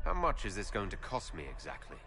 How much is this going to cost me exactly?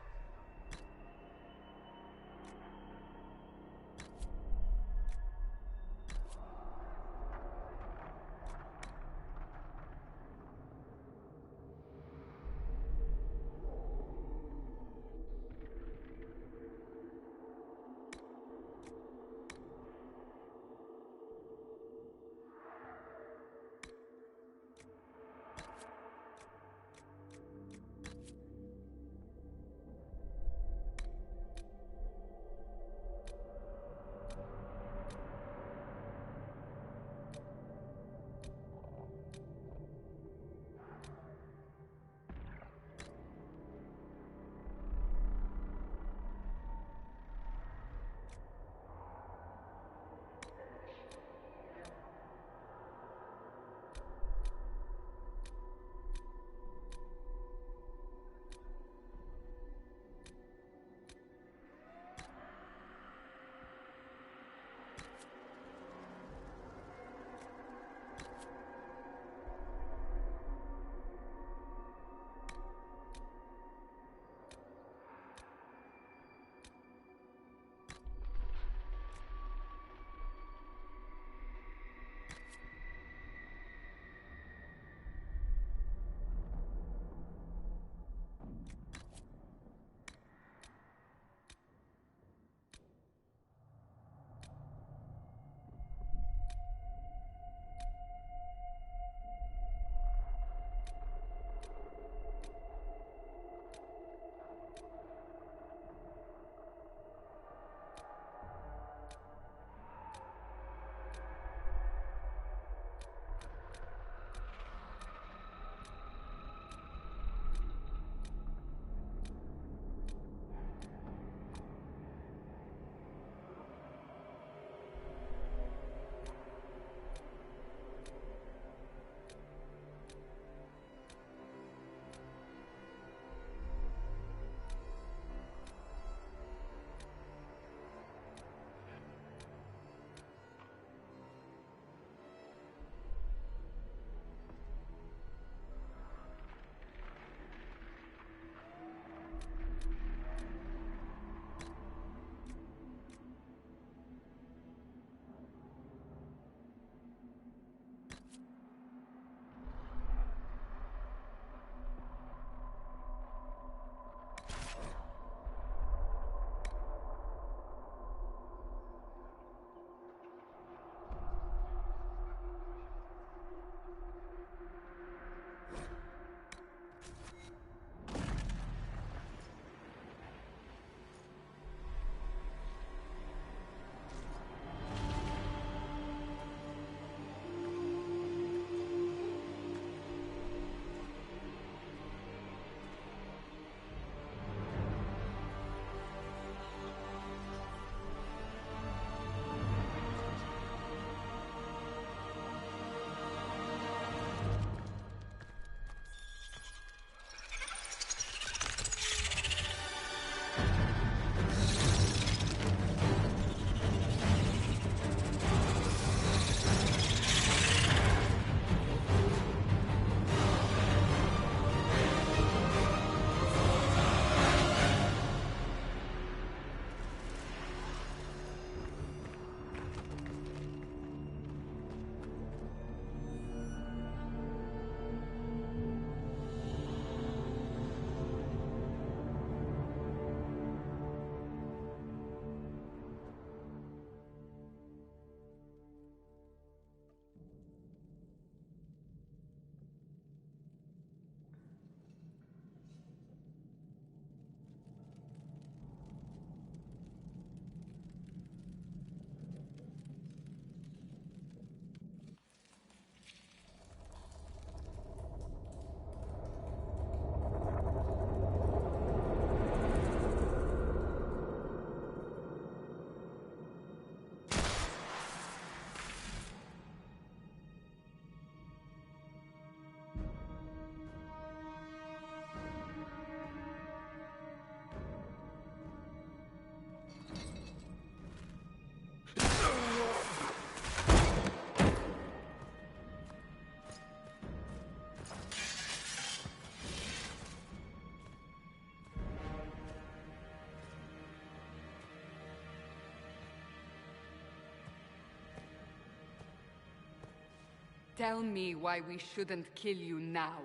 Tell me why we shouldn't kill you now.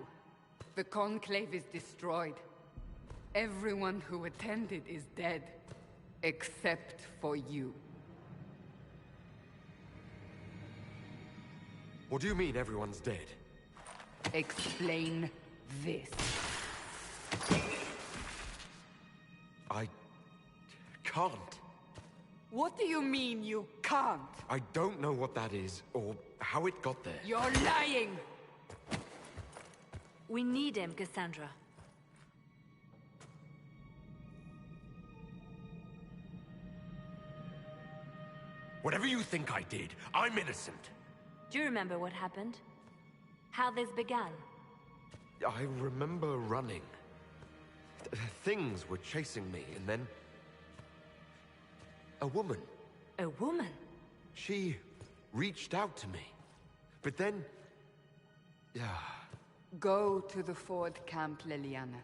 The Conclave is destroyed. Everyone who attended is dead. Except for you. What do you mean everyone's dead? Explain this. I can't. What do you mean you can't? I don't know what that is, or how it got there. You're lying! We need him, Cassandra. Whatever you think I did, I'm innocent. Do you remember what happened? How this began? I remember running. Things were chasing me, and then... a woman. A woman? She reached out to me. But then... Go to the Ford camp, Leliana.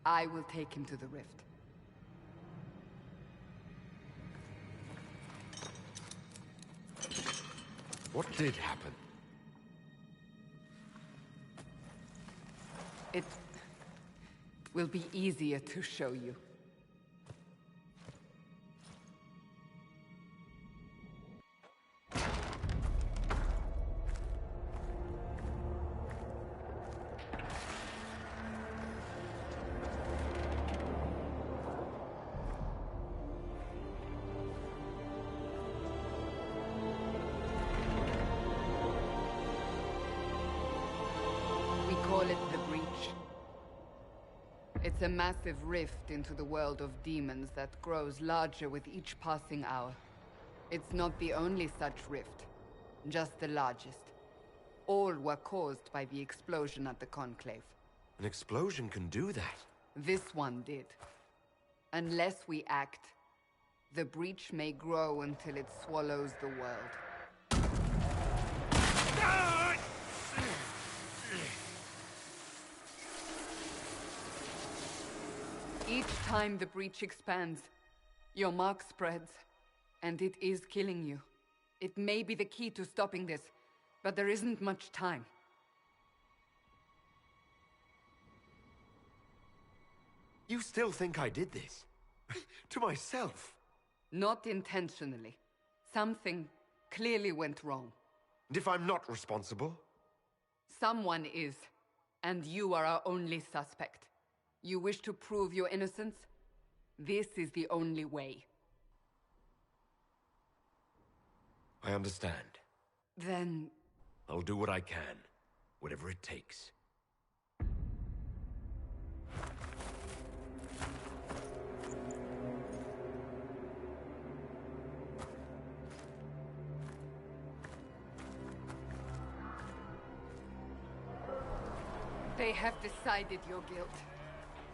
I will take him to the rift. What did happen? It will be easier to show you. Call it the Breach. It's a massive rift into the world of demons that grows larger with each passing hour. It's not the only such rift, just the largest. All were caused by the explosion at the Conclave. An explosion can do that? This one did. Unless we act, the Breach may grow until it swallows the world. Each time the Breach expands, your mark spreads, and it is killing you. It may be the key to stopping this, but there isn't much time. You still think I did this? To myself? Not intentionally. Something clearly went wrong. And if I'm not responsible? Someone is, and you are our only suspect. You wish to prove your innocence? This is the only way. I understand. Then... I'll do what I can. Whatever it takes. They have decided your guilt.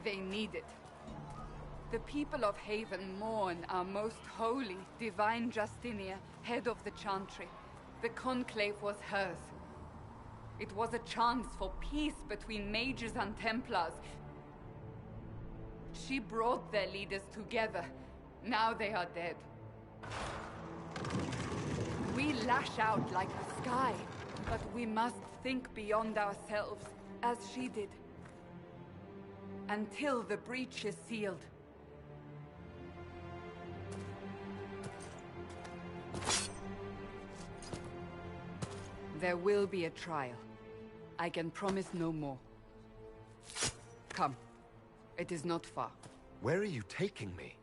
They need it. The people of Haven mourn our most holy, divine Justinia, head of the Chantry. The Conclave was hers. It was a chance for peace between mages and Templars. She brought their leaders together. Now they are dead. We lash out like the sky, but we must think beyond ourselves, as she did. Until the breach is sealed. There will be a trial. I can promise no more. Come. It is not far. Where are you taking me?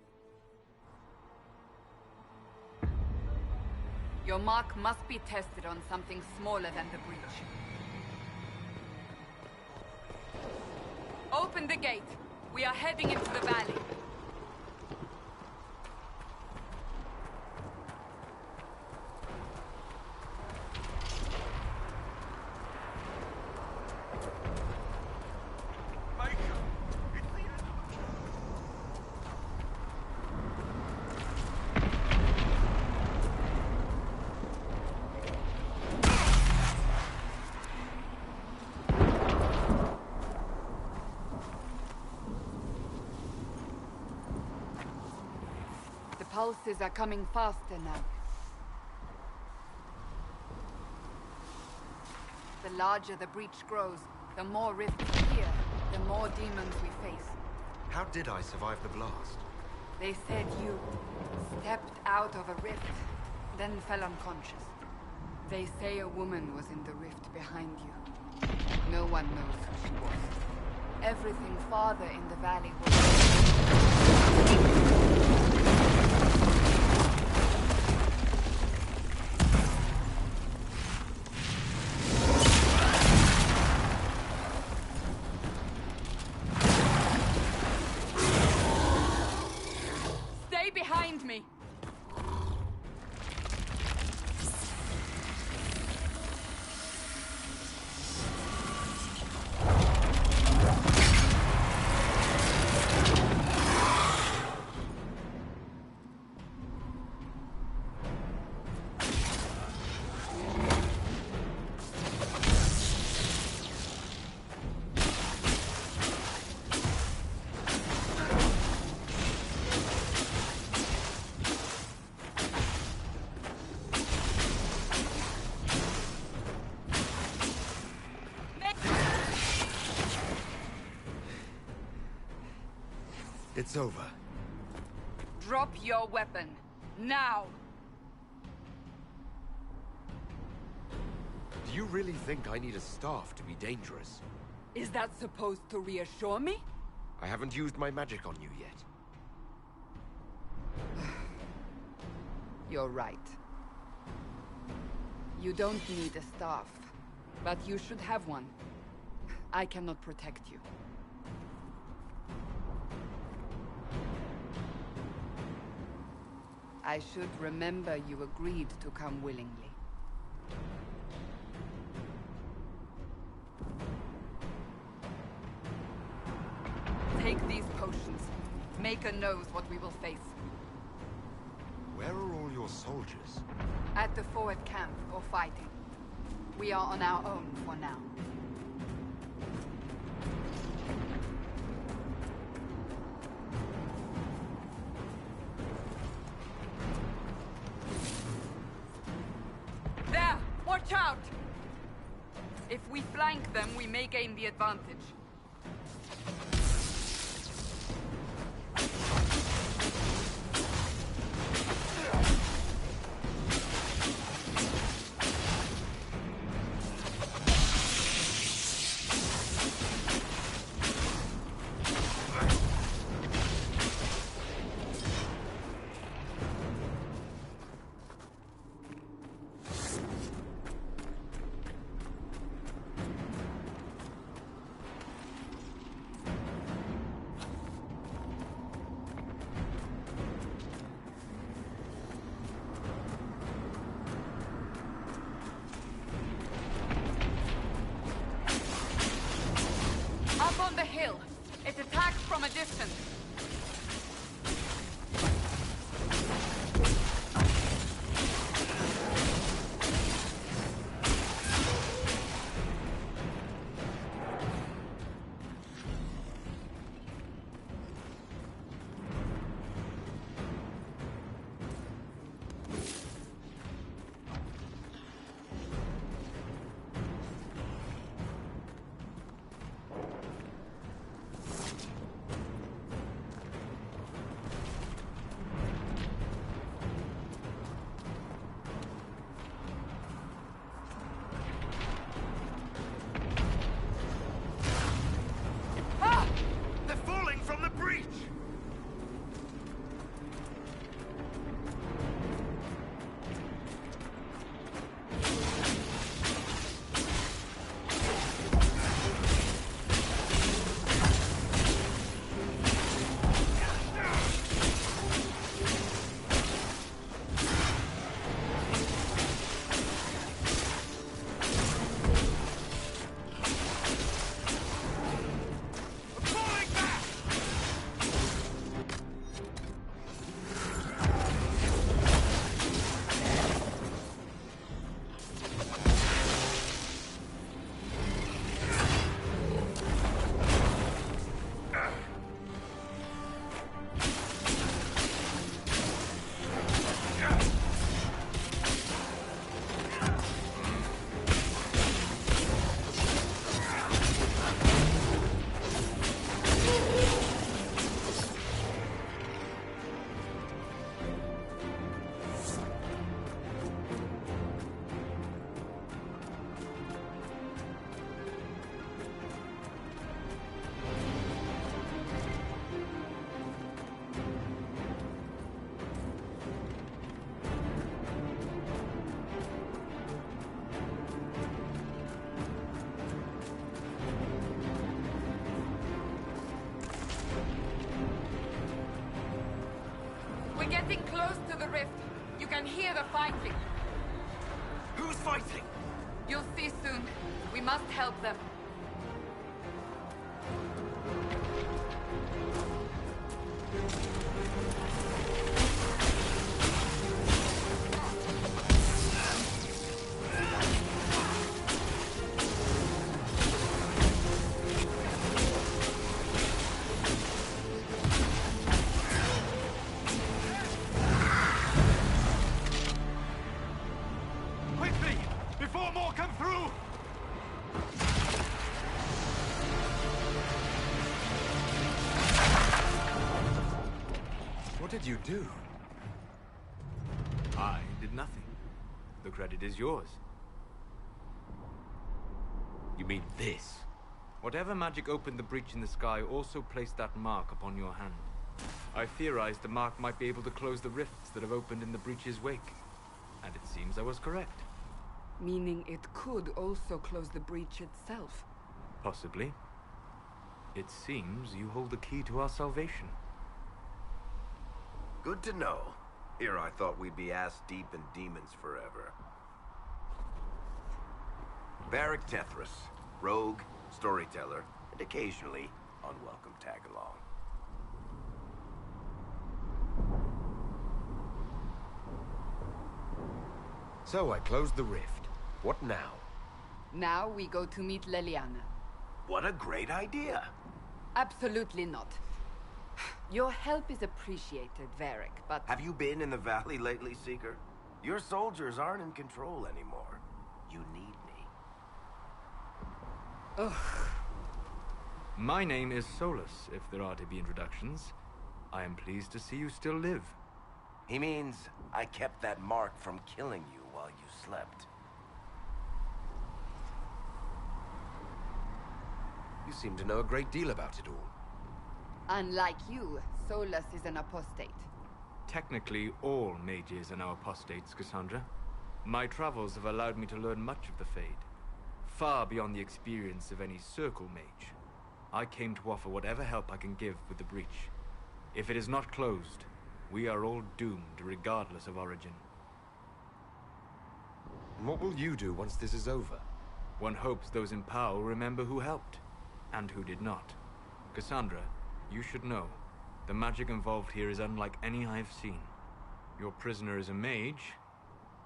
Your mark must be tested on something smaller than the breach. Open the gate. We are heading into the valley. Pulses are coming faster now. The larger the breach grows, the more rifts appear, the more demons we face. How did I survive the blast? They said you stepped out of a rift, then fell unconscious. They say a woman was in the rift behind you. No one knows who she was. Everything farther in the valley was... behind me! It's over. Drop your weapon. Now! Do you really think I need a staff to be dangerous? Is that supposed to reassure me? I haven't used my magic on you yet. You're right. You don't need a staff, but you should have one. I cannot protect you. I should remember you agreed to come willingly. Take these potions. Maker knows what we will face. Where are all your soldiers? At the forward camp, or fighting. We are on our own for now. There! Watch out! If we flank them, we may gain the advantage. Up on the hill. It attacks from a distance. We're getting close to the rift. You can hear the fighting. Who's fighting? You'll see soon. We must help them. Quickly! Before more come through! What did you do? I did nothing. The credit is yours. You mean this? Whatever magic opened the breach in the sky also placed that mark upon your hand. I theorized the mark might be able to close the rifts that have opened in the breach's wake. And it seems I was correct. Meaning it could also close the breach itself. Possibly. It seems you hold the key to our salvation. Good to know. Here I thought we'd be ass-deep in demons forever. Varric Tethras, rogue, storyteller, and occasionally unwelcome tag-along. So I closed the rift. What now? Now we go to meet Leliana. What a great idea! Absolutely not. Your help is appreciated, Varric, but... Have you been in the valley lately, Seeker? Your soldiers aren't in control anymore. You need me. Ugh. My name is Solus, if there are to be introductions. I am pleased to see you still live. He means I kept that mark from killing you while you slept. You seem to know a great deal about it all. Unlike you, Solus is an apostate. Technically, all mages are now apostates, Cassandra. My travels have allowed me to learn much of the Fade, far beyond the experience of any circle mage. I came to offer whatever help I can give with the breach. If it is not closed, we are all doomed, regardless of origin. And what will you do once this is over? One hopes those in power will remember who helped, and who did not. Cassandra, you should know, the magic involved here is unlike any I've seen. Your prisoner is a mage,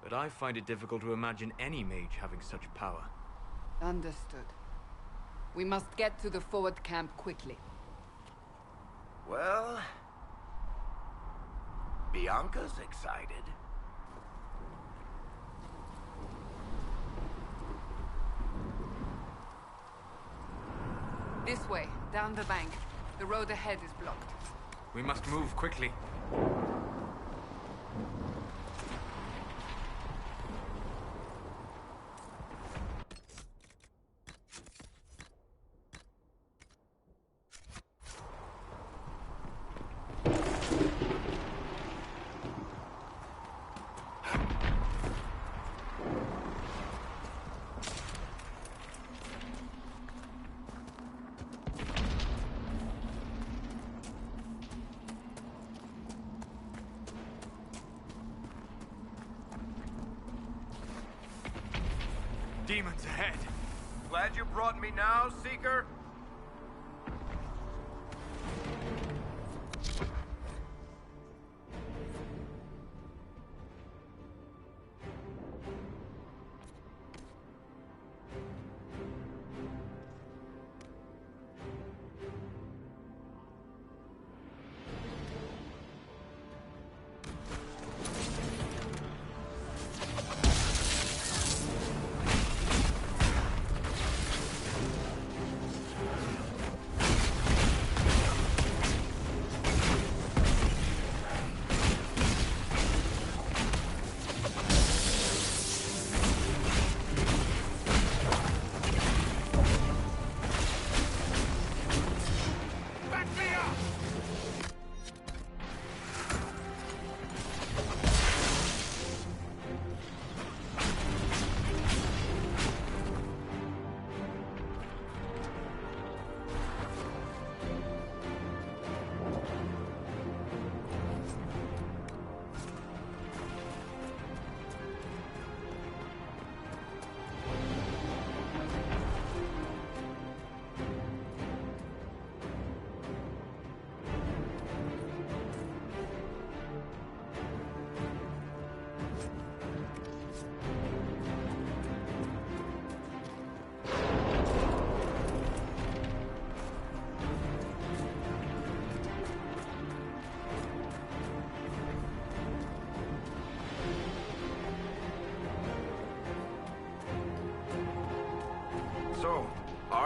but I find it difficult to imagine any mage having such power. Understood. We must get to the forward camp quickly. Well... Bianca's excited. This way, down the bank. The road ahead is blocked. We must move quickly. Demons ahead. Glad you brought me now, Seeker?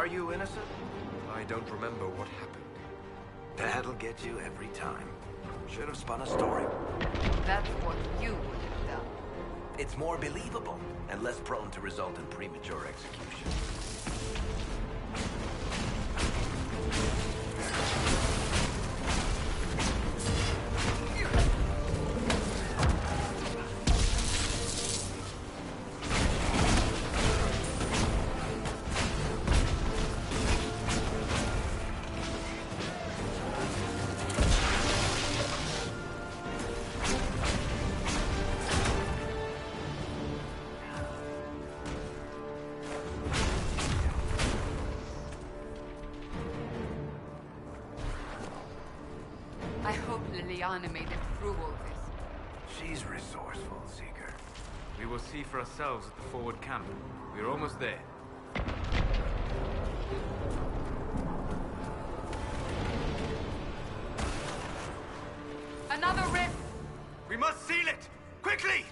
Are you innocent? I don't remember what happened. That'll get you every time. Should have spun a story. That's what you would have done. It's more believable and less prone to result in premature execution. I hope Liliana made it through all this. She's resourceful, Seeker. We will see for ourselves at the forward camp. We're almost there. Another rift! We must seal it! Quickly!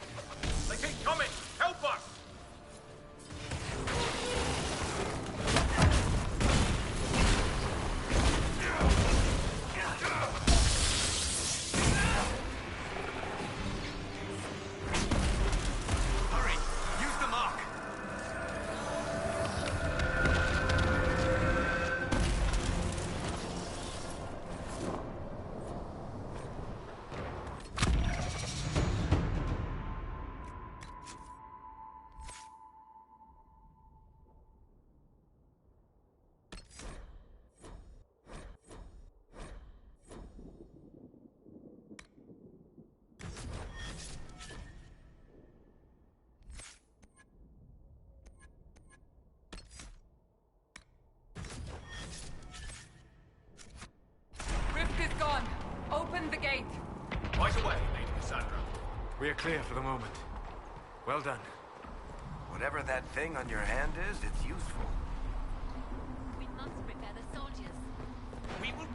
They keep coming! Help us! Hurry! Use the mark! Rift is gone. Open the gate. Right away, Lady Cassandra. We are clear for the moment. Well done. Whatever that thing on your hand is, it's useful. We must prepare the soldiers. We will...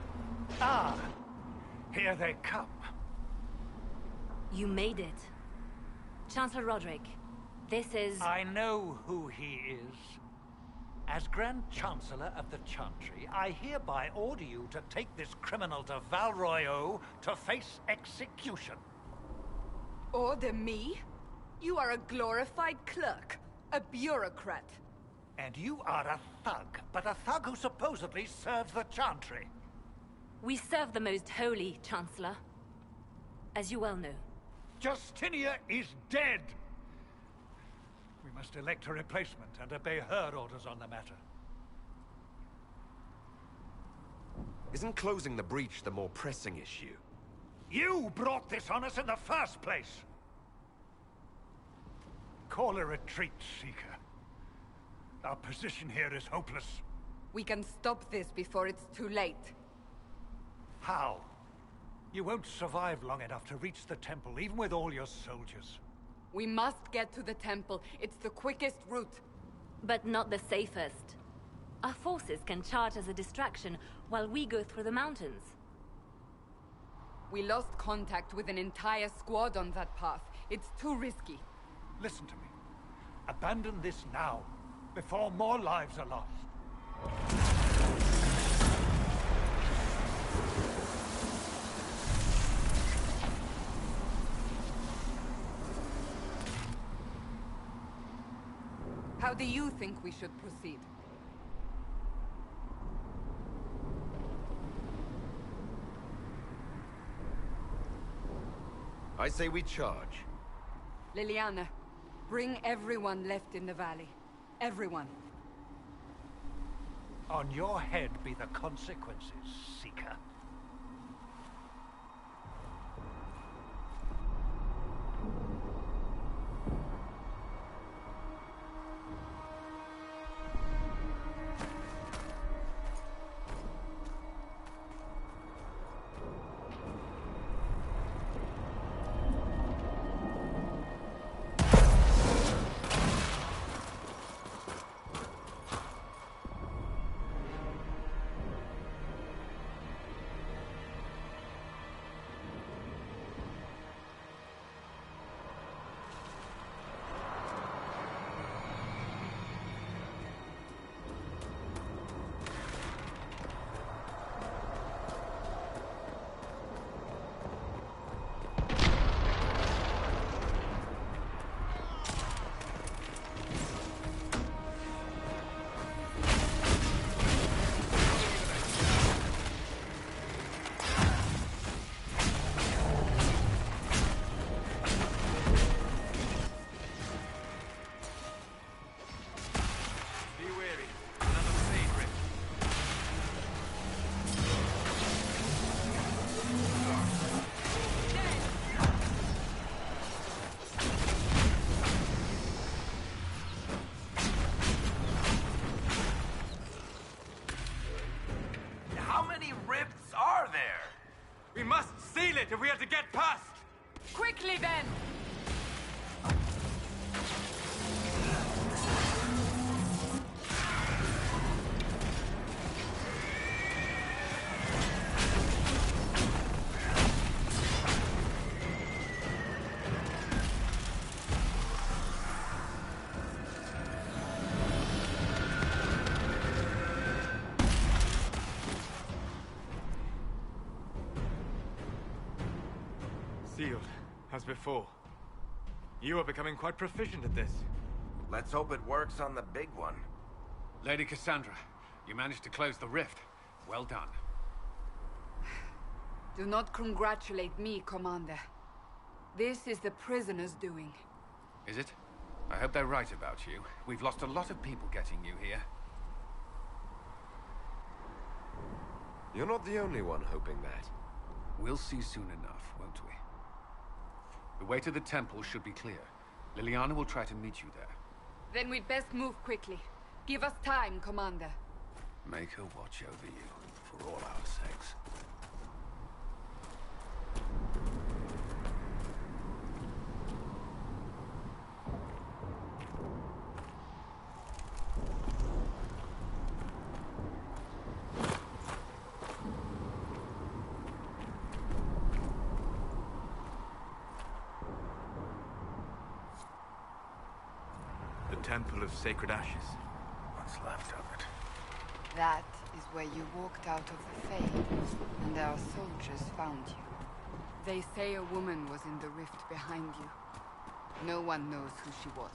Ah, here they come. You made it. Chancellor Roderick, this is... I know who he is. As Grand Chancellor of the Chantry, I hereby order you to take this criminal to Val Royeaux to face execution. Order me? You are a glorified clerk. A bureaucrat. And you are a thug, but a thug who supposedly serves the Chantry. We serve the most holy, Chancellor. As you well know. Justinia is dead! We must elect a replacement and obey her orders on the matter. Isn't closing the breach the more pressing issue? You brought this on us in the first place! Call a retreat, Seeker. Our position here is hopeless. We can stop this before it's too late. How? You won't survive long enough to reach the temple, even with all your soldiers. We must get to the temple. It's the quickest route. But not the safest. Our forces can charge as a distraction while we go through the mountains. We lost contact with an entire squad on that path. It's too risky. Listen to me. Abandon this now, before more lives are lost. How do you think we should proceed? I say we charge. Liliana, bring everyone left in the valley. Everyone. On your head be the consequences, Seeker. it if we had to get past! Quickly then! Sealed, as before. You are becoming quite proficient at this. Let's hope it works on the big one. Lady Cassandra, you managed to close the rift. Well done. Do not congratulate me, Commander. This is the prisoners' doing. Is it? I hope they're right about you. We've lost a lot of people getting you here. You're not the only one hoping that. We'll see soon enough, won't we? The way to the temple should be clear. Liliana will try to meet you there. Then we'd best move quickly. Give us time, Commander. Make her watch over you, for all our sakes. Temple of Sacred Ashes. What's left of it? That is where you walked out of the Fade, and our soldiers found you. They say a woman was in the rift behind you. No one knows who she was.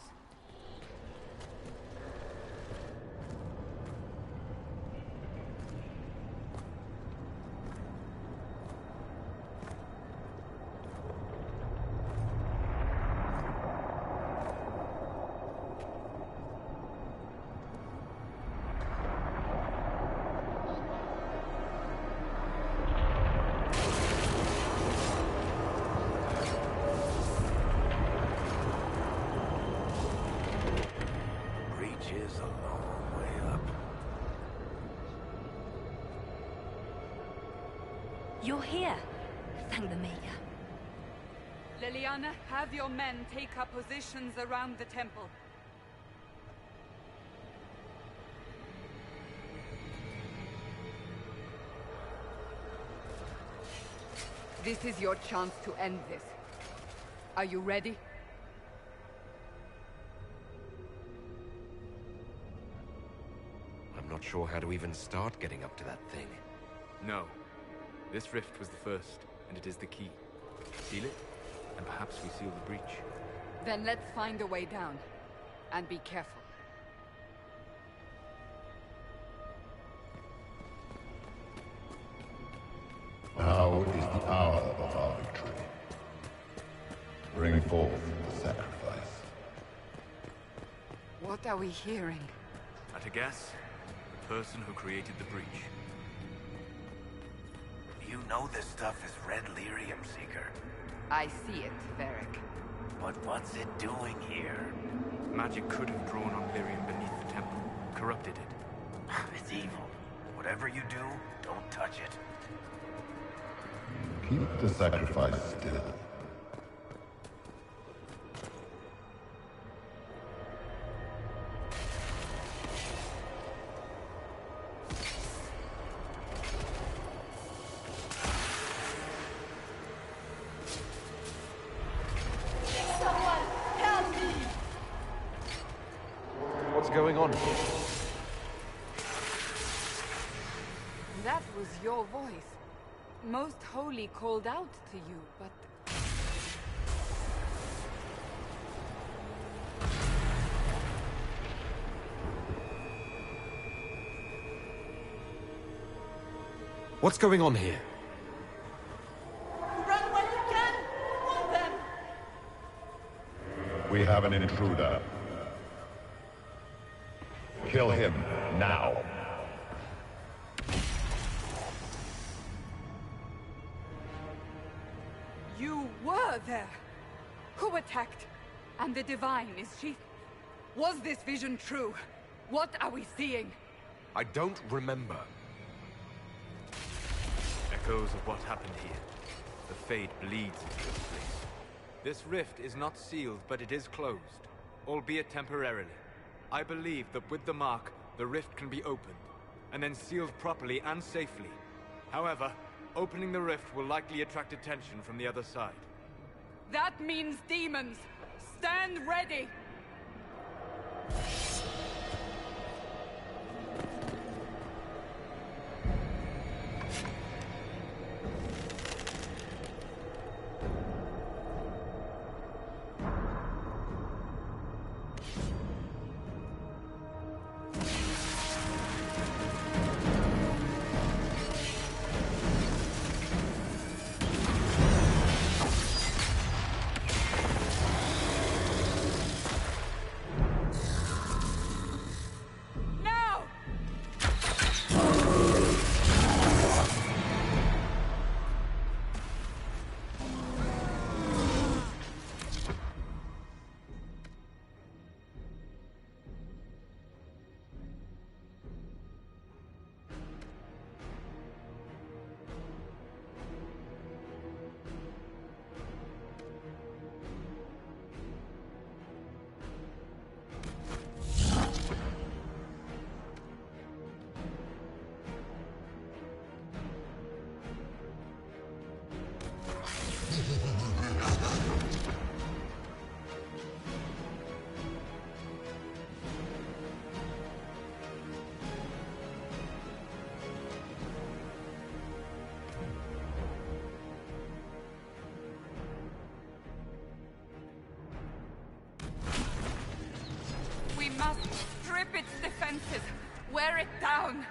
Is a long way up. You're here. Thank the Maker. Liliana, have your men take up positions around the temple. This is your chance to end this. Are you ready? I'm not sure how to even start getting up to that thing. No. This rift was the first, and it is the key. Seal it, and perhaps we seal the breach. Then let's find a way down. And be careful. Now is the hour of our victory. Bring forth the sacrifice. What are we hearing? At a guess, the person who created the breach. You know this stuff is red lyrium, Seeker. I see it, Varric. But what's it doing here? Magic could have drawn on lyrium beneath the temple, corrupted it. It's evil. Whatever you do, don't touch it. Keep the sacrifice still. What's going on here? That was your voice. Most Holy called out to you, but... What's going on here? Run while you can! Hold them! We have an intruder. Kill him now. You were there! Who attacked? And the Divine, is she... Was this vision true? What are we seeing? I don't remember. Echoes of what happened here. The Fade bleeds into this place. This rift is not sealed, but it is closed, albeit temporarily. I believe that with the mark, the rift can be opened, and then sealed properly and safely. However, opening the rift will likely attract attention from the other side. That means demons! Stand ready! We must strip its defenses, wear it down.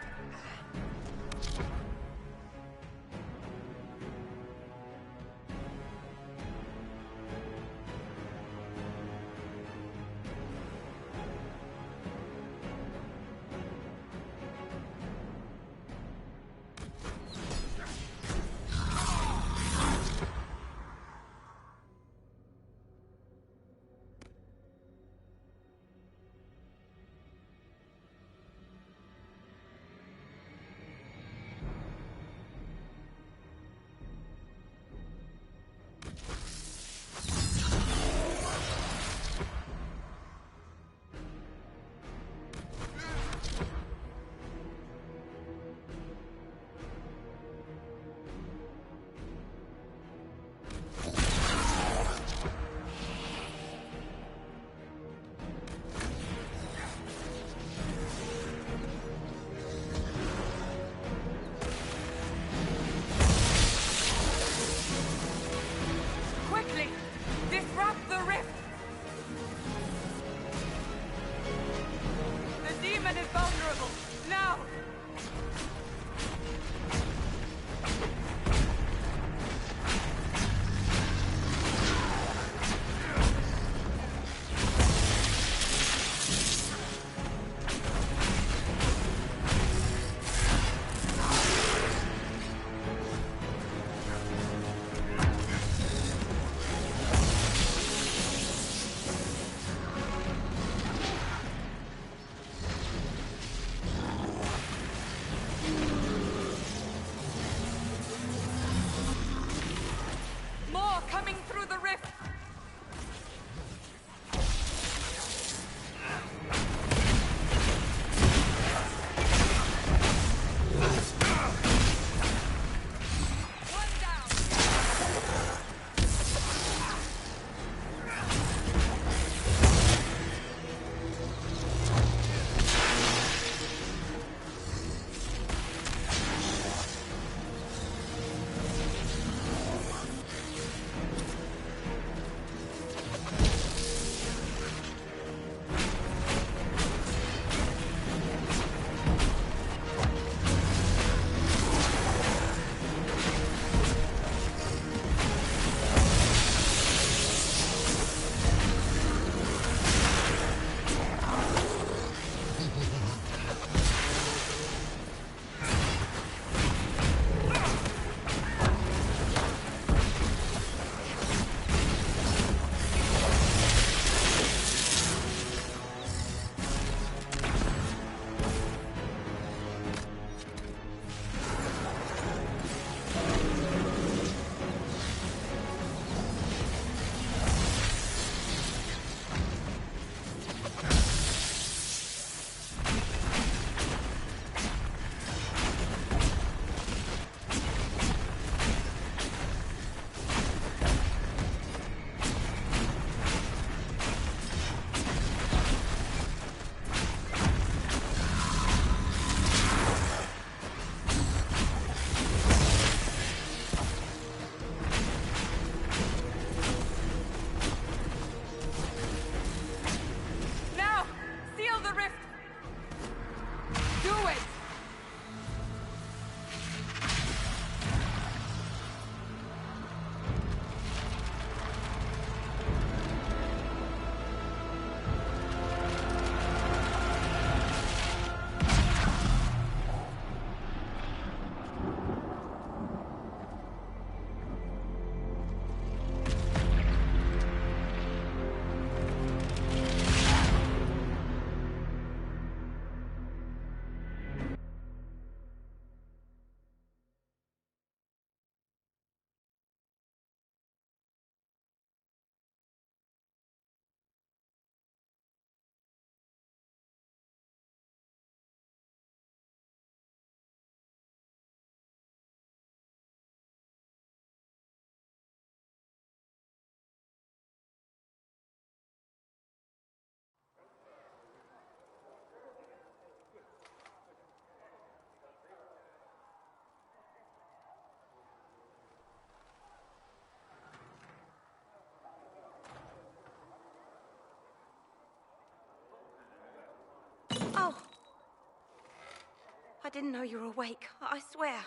didn't know you were awake, I swear.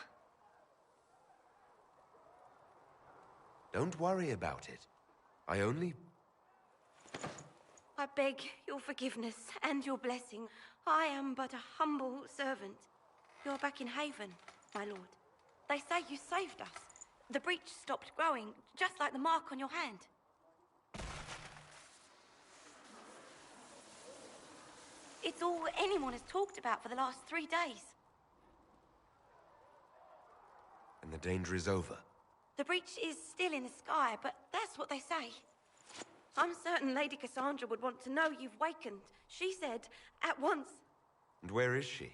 Don't worry about it. I only... I beg your forgiveness and your blessing. I am but a humble servant. You're back in Haven, my lord. They say you saved us. The breach stopped growing, just like the mark on your hand. It's all anyone has talked about for the last 3 days. And the danger is over. The breach is still in the sky, but that's what they say. I'm certain Lady Cassandra would want to know you've wakened. She said, at once. And where is she?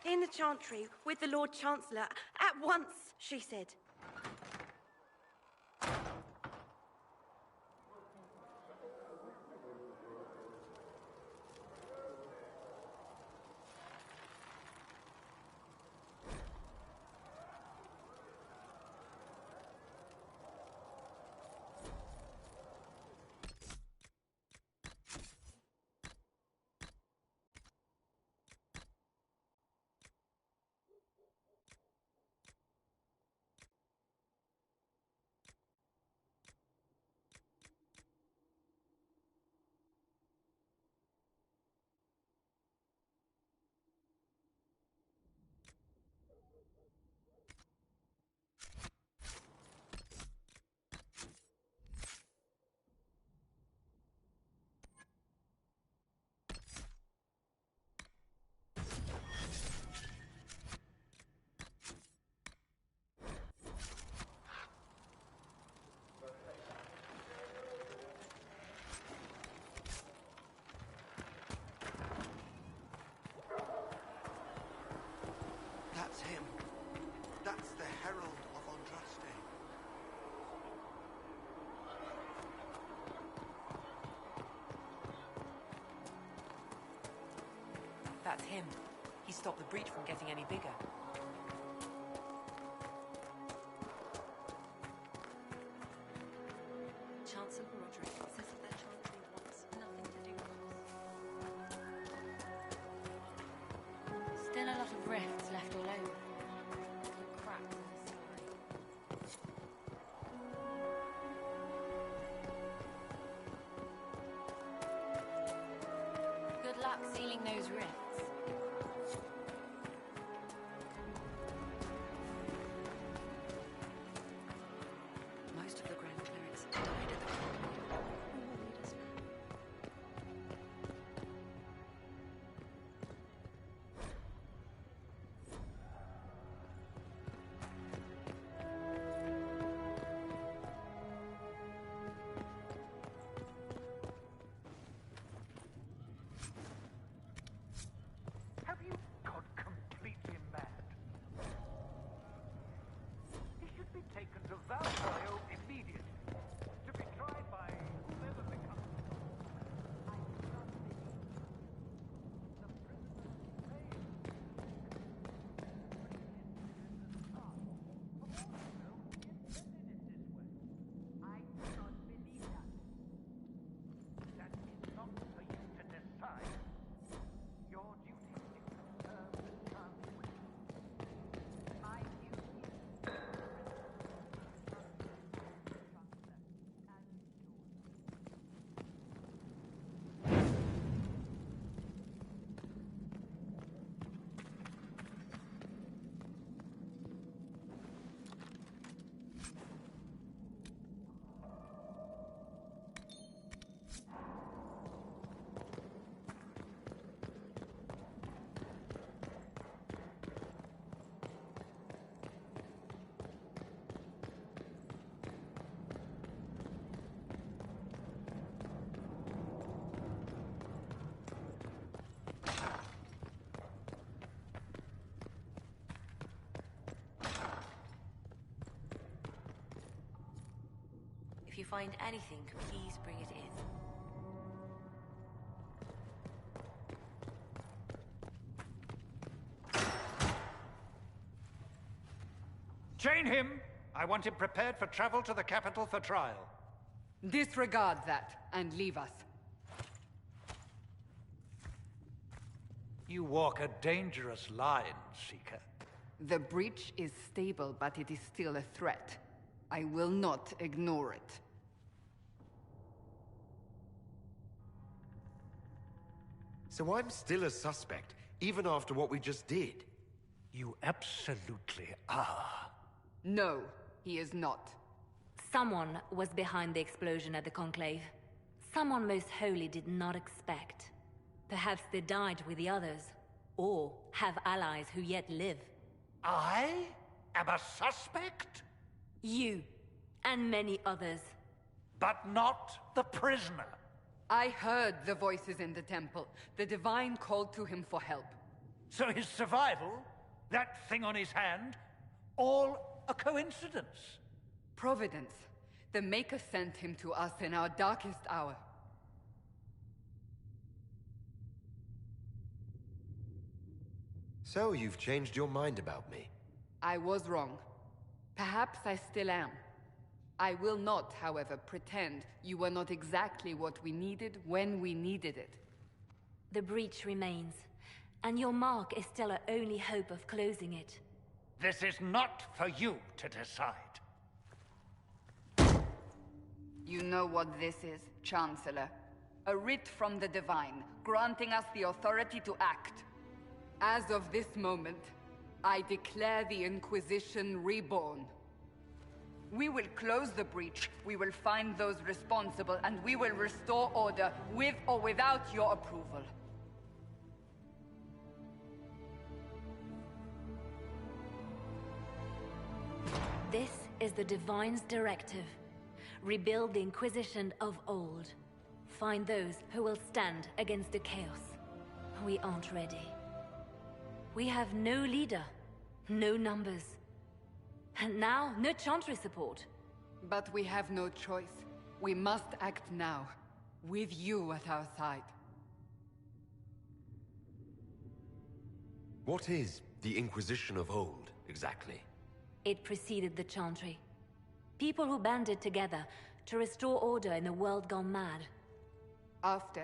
In the Chantry, with the Lord Chancellor. At once, she said. That's him. That's the Herald of Andraste. That's him. He stopped the breach from getting any bigger. Chancellor Roderick says that their Chantry wants nothing to do with us. Still a lot of rifts left all over. Little cracks in the sky. Good luck sealing those rifts. Most of the Grand Clerics died at the Who will lead us now? Have you gone completely mad? He should be taken to Valroyo immediately, to be tried by whoever becomes. I do not believe the prisoner's claim. I do not believe that. That is not for you to decide. Your duty is to serve the Chancellor. My duty If you find anything, please bring it in. Chain him! I want him prepared for travel to the capital for trial. Disregard that and leave us. You walk a dangerous line, Seeker. The breach is stable, but it is still a threat. I will not ignore it. So I'm still a suspect, even after what we just did? You absolutely are. No, he is not. Someone was behind the explosion at the Conclave. Someone Most Holy did not expect. Perhaps they died with the others, or have allies who yet live. I am a suspect? You, and many others. But not the prisoner. I heard the voices in the temple. The Divine called to him for help. So his survival, that thing on his hand, all a coincidence? Providence. The Maker sent him to us in our darkest hour. So you've changed your mind about me? I was wrong. Perhaps I still am. I will not, however, pretend you were not exactly what we needed when we needed it. The breach remains, and your mark is still our only hope of closing it. This is not for you to decide. You know what this is, Chancellor. A writ from the Divine, granting us the authority to act. As of this moment, I declare the Inquisition reborn. We will close the breach, we will find those responsible, and we will restore order with or without your approval. This is the Divine's directive. Rebuild the Inquisition of old. Find those who will stand against the chaos. We aren't ready. We have no leader, no numbers. And now, no Chantry support. But we have no choice. We must act now, with you at our side. What is the Inquisition of old, exactly? It preceded the Chantry. People who banded together to restore order in a world gone mad. After,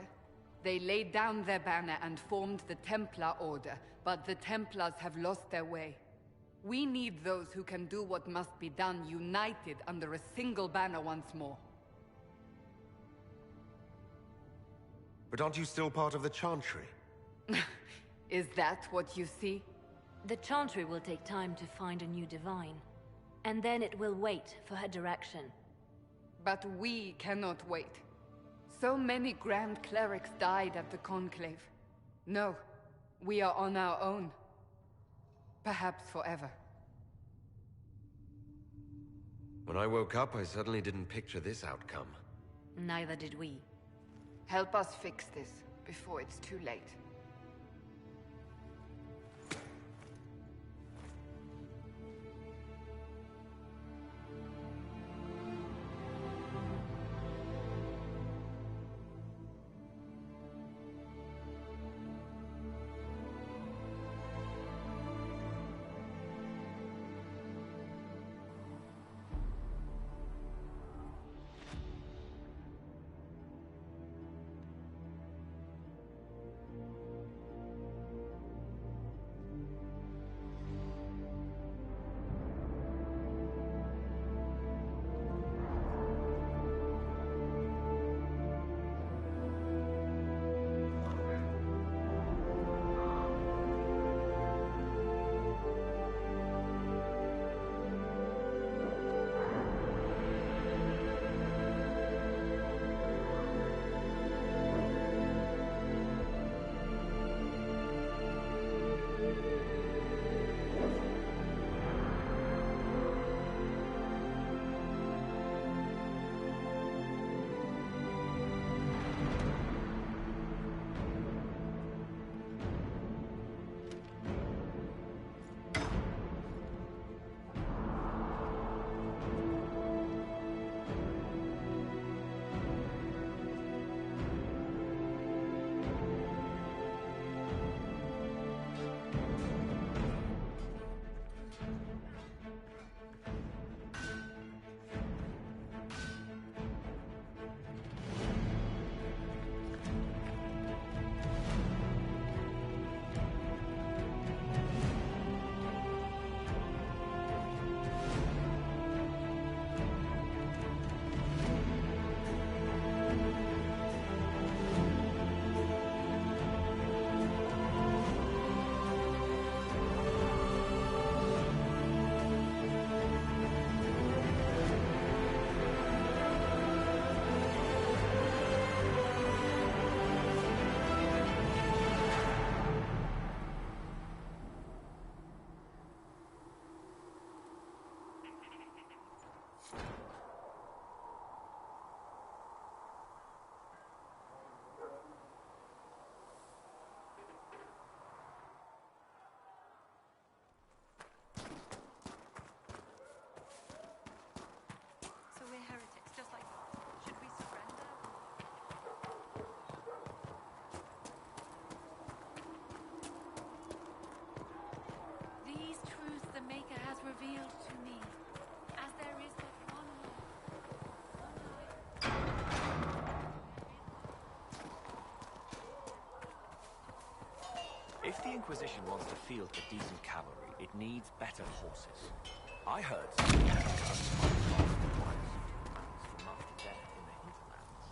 they laid down their banner and formed the Templar Order, but the Templars have lost their way. We need those who can do what must be done, united under a single banner once more. But aren't you still part of the Chantry? Is that what you see? The Chantry will take time to find a new Divine. And then it will wait for her direction. But we cannot wait. So many Grand Clerics died at the Conclave. No, we are on our own. Perhaps forever. When I woke up, I suddenly didn't picture this outcome. Neither did we. Help us fix this, before it's too late. If the Inquisition wants to field a decent cavalry, it needs better horses. I heard some after death in the hinterlands.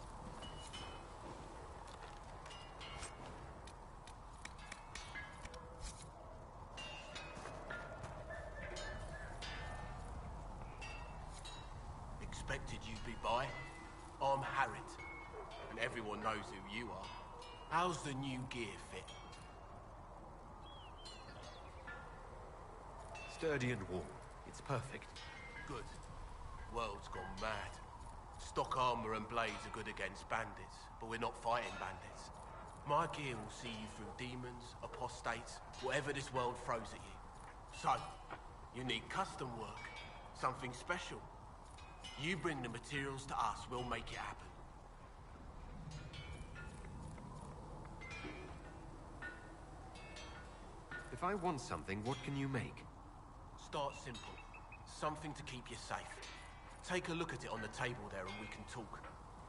Expected you'd be by. I'm Harriet, and everyone knows who you are. How's the new gear fit? Sturdy and warm. It's perfect. Good. World's gone mad. Stock armor and blades are good against bandits, but we're not fighting bandits. My gear will see you through demons, apostates, whatever this world throws at you. So, you need custom work, something special. You bring the materials to us, we'll make it happen. If I want something, what can you make? Start simple. Something to keep you safe. Take a look at it on the table there and we can talk.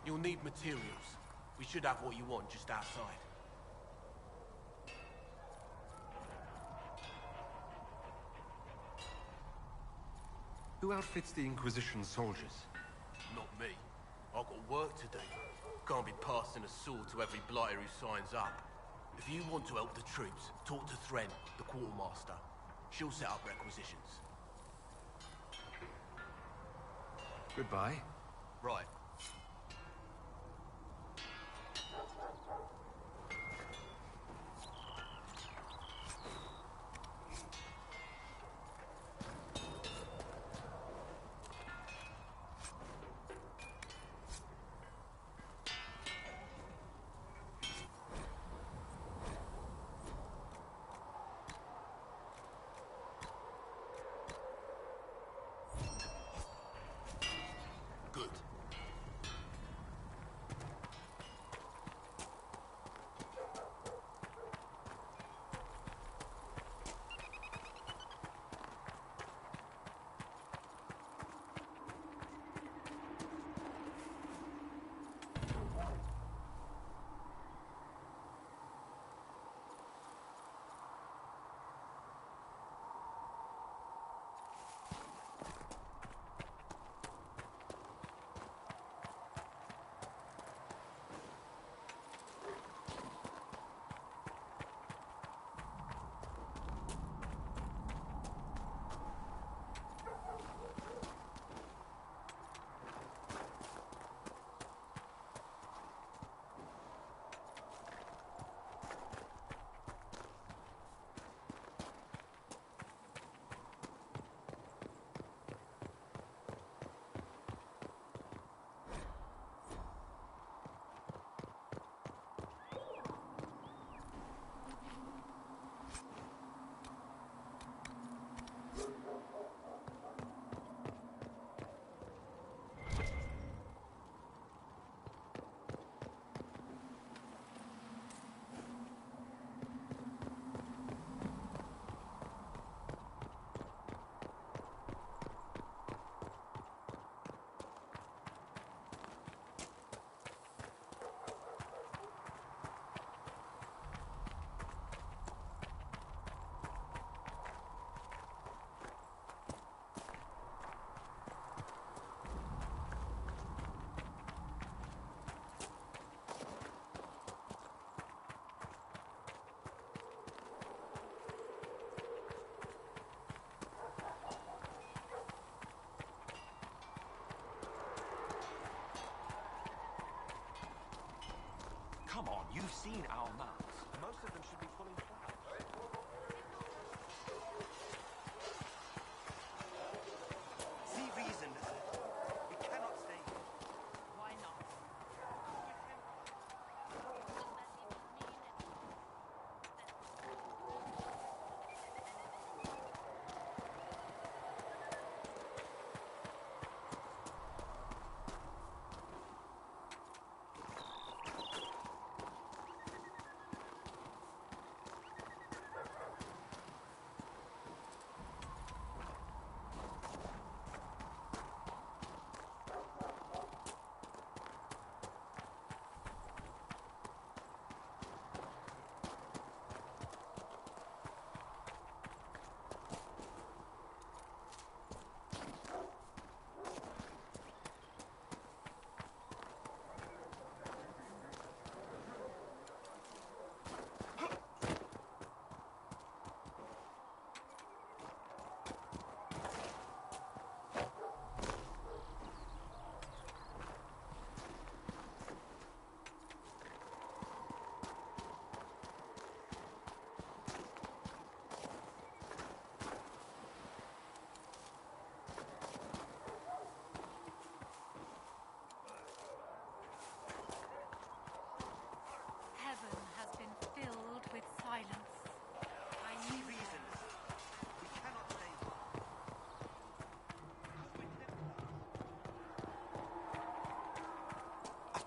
You'll need materials. We should have what you want just outside. Who outfits the Inquisition soldiers? Not me. I've got work to do. Can't be passing a sword to every blighter who signs up. If you want to help the troops, talk to Thren, the quartermaster. She'll set up requisitions. Goodbye. Right. Good. Come on, you've seen our maps. Most of them should be fully flat. See reason, we cannot stay here. Why not?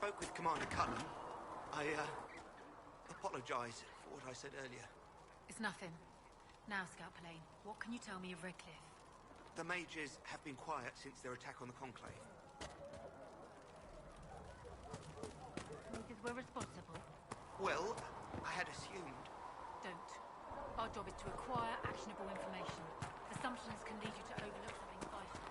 spoke with Commander Cullen. I, apologize for what I said earlier. It's nothing. Now, Scout Pallane, what can you tell me of Redcliffe? The mages have been quiet since their attack on the Conclave. Mages were responsible? Well, I had assumed. Don't. Our job is to acquire actionable information. Assumptions can lead you to overlook something vital.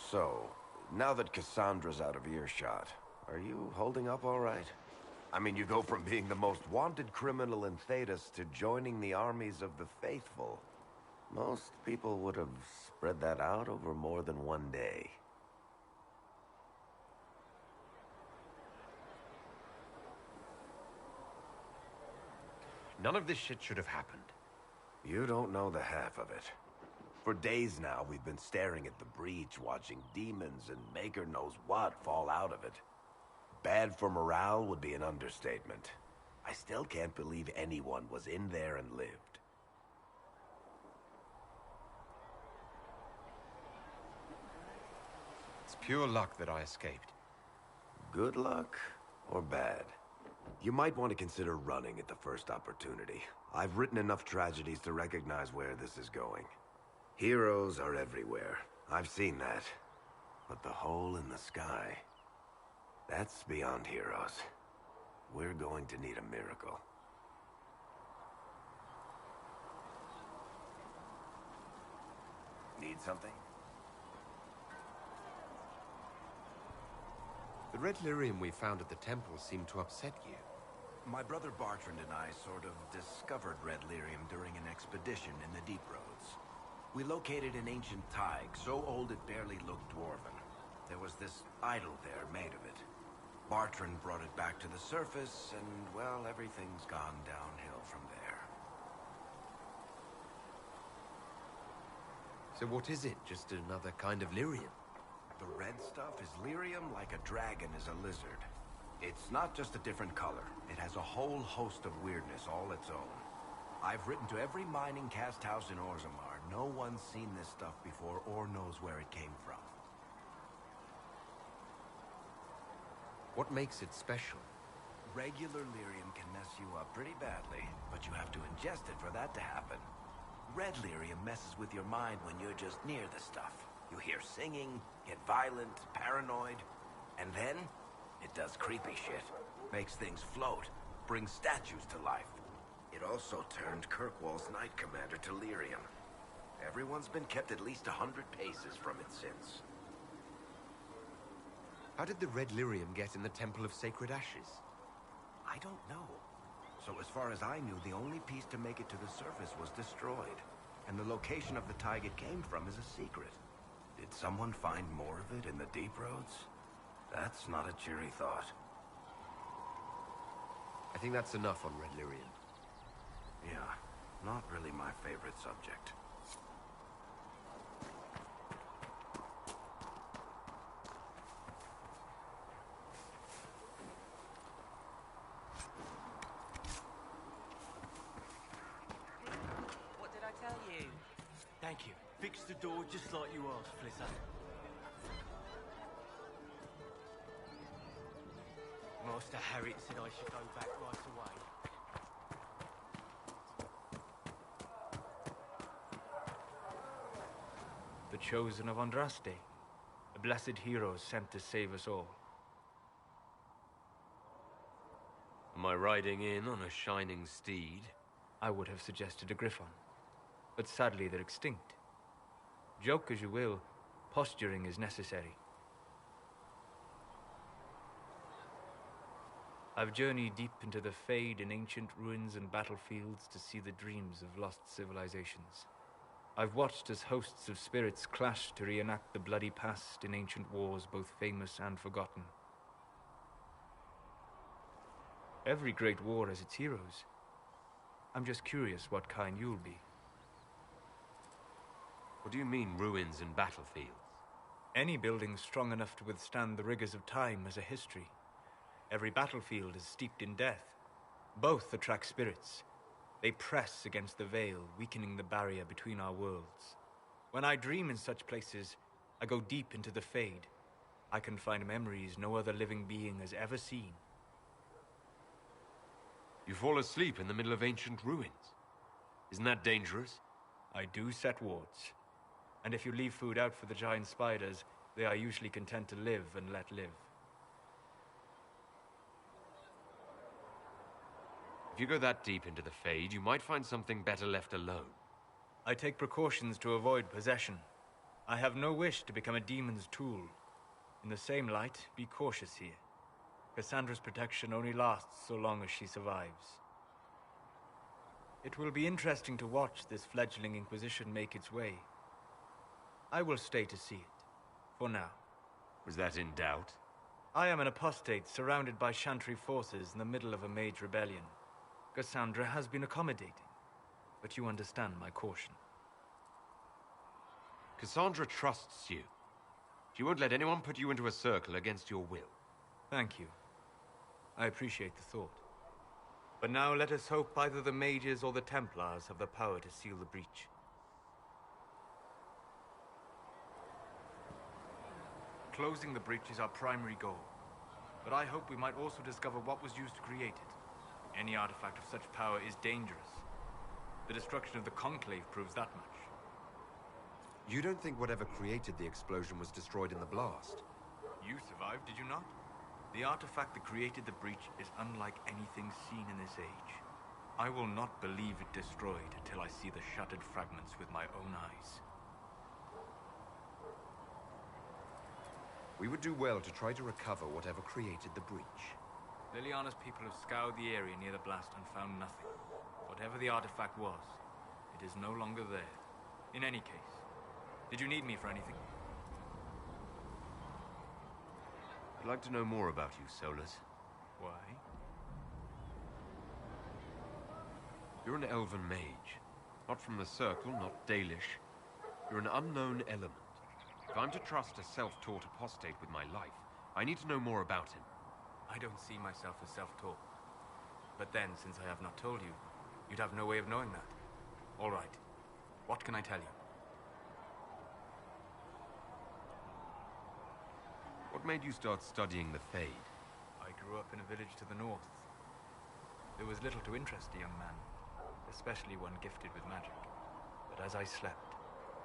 So, now that Cassandra's out of earshot, are you holding up all right? I mean, you go from being the most wanted criminal in Thedas to joining the armies of the faithful. Most people would have spread that out over more than one day. None of this shit should have happened. You don't know the half of it. For days now, we've been staring at the breach, watching demons and maker knows what fall out of it. Bad for morale would be an understatement. I still can't believe anyone was in there and lived. It's pure luck that I escaped. Good luck or bad? You might want to consider running at the first opportunity. I've written enough tragedies to recognize where this is going. Heroes are everywhere. I've seen that. But the hole in the sky, that's beyond heroes. We're going to need a miracle. Need something? The red lyrium we found at the temple seemed to upset you. My brother Bartrand and I sort of discovered red lyrium during an expedition in the Deep Roads. We located an ancient thaig, so old it barely looked dwarven. There was this idol there made of it. Bartrand brought it back to the surface, and, well, everything's gone downhill from there. So what is it? Just another kind of lyrium? The red stuff is lyrium like a dragon is a lizard. It's not just a different color. It has a whole host of weirdness all its own. I've written to every mining cast house in Orzammar. No one's seen this stuff before or knows where it came from. What makes it special? Regular lyrium can mess you up pretty badly, but you have to ingest it for that to happen. Red lyrium messes with your mind when you're just near the stuff. You hear singing, get violent, paranoid, and then it does creepy shit. Makes things float, brings statues to life. It also turned Kirkwall's Knight Commander to lyrium. Everyone's been kept at least 100 paces from it since. How did the red lyrium get in the Temple of Sacred Ashes? I don't know. So as far as I knew, the only piece to make it to the surface was destroyed. And the location of the thaig it came from is a secret. Did someone find more of it in the Deep Roads? That's not a cheery thought. I think that's enough on red lyrium. Yeah, not really my favorite subject. What did I tell you? Thank you. Fix the door just like you asked, Flitter. Master Harriet said I should go back right away. The chosen of Andraste, a blessed hero sent to save us all. Am I riding in on a shining steed? I would have suggested a griffon, but sadly they're extinct. Joke as you will, posturing is necessary. I've journeyed deep into the Fade in ancient ruins and battlefields to see the dreams of lost civilizations. I've watched as hosts of spirits clash to reenact the bloody past in ancient wars, both famous and forgotten. Every great war has its heroes. I'm just curious what kind you'll be. What do you mean, ruins and battlefields? Any building strong enough to withstand the rigors of time has a history. Every battlefield is steeped in death. Both attract spirits. They press against the veil, weakening the barrier between our worlds. When I dream in such places, I go deep into the Fade. I can find memories no other living being has ever seen. You fall asleep in the middle of ancient ruins. Isn't that dangerous? I do set wards. And if you leave food out for the giant spiders, they are usually content to live and let live. If you go that deep into the Fade, you might find something better left alone. I take precautions to avoid possession. I have no wish to become a demon's tool. In the same light, be cautious here. Cassandra's protection only lasts so long as she survives. It will be interesting to watch this fledgling Inquisition make its way. I will stay to see it, for now. Was that in doubt? I am an apostate surrounded by Chantry forces in the middle of a mage rebellion. Cassandra has been accommodating, but you understand my caution. Cassandra trusts you. She won't let anyone put you into a circle against your will. Thank you. I appreciate the thought. But now let us hope either the mages or the Templars have the power to seal the breach. Closing the breach is our primary goal. But I hope we might also discover what was used to create it. Any artifact of such power is dangerous. The destruction of the Conclave proves that much. You don't think whatever created the explosion was destroyed in the blast? You survived, did you not? The artifact that created the breach is unlike anything seen in this age. I will not believe it destroyed until I see the shattered fragments with my own eyes. We would do well to try to recover whatever created the breach. Liliana's people have scoured the area near the blast and found nothing. Whatever the artifact was, it is no longer there. In any case, did you need me for anything? I'd like to know more about you, Solus. Why? You're an elven mage. Not from the Circle, not Dalish. You're an unknown element. If I'm to trust a self-taught apostate with my life, I need to know more about him. I don't see myself as self-taught. But then, since I have not told you, you'd have no way of knowing that. All right. What can I tell you? What made you start studying the Fade? I grew up in a village to the north. There was little to interest a young man, especially one gifted with magic. But as I slept,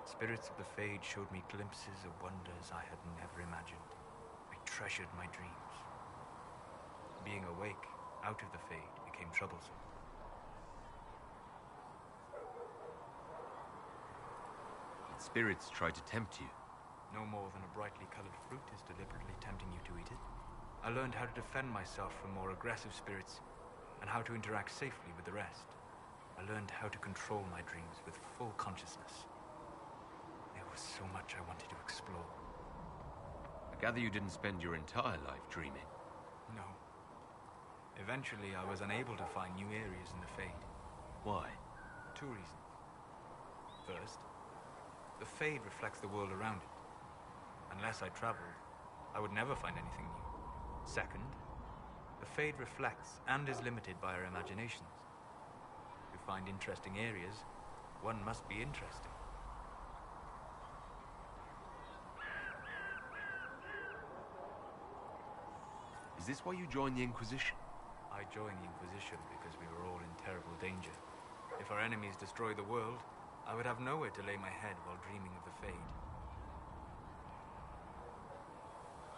spirits of the Fade showed me glimpses of wonders I had never imagined. I treasured my dreams. Being awake, out of the Fade, became troublesome. Spirits tried to tempt you. No more than a brightly colored fruit is deliberately tempting you to eat it. I learned how to defend myself from more aggressive spirits, and how to interact safely with the rest. I learned how to control my dreams with full consciousness. There was so much I wanted to explore. I gather you didn't spend your entire life dreaming. No. Eventually, I was unable to find new areas in the Fade. Why? 2 reasons. First, the Fade reflects the world around it. Unless I traveled, I would never find anything new. Second, the Fade reflects and is limited by our imaginations. To find interesting areas, one must be interesting. Is this why you joined the Inquisition? I joined the Inquisition because we were all in terrible danger. If our enemies destroy the world, I would have nowhere to lay my head while dreaming of the Fade.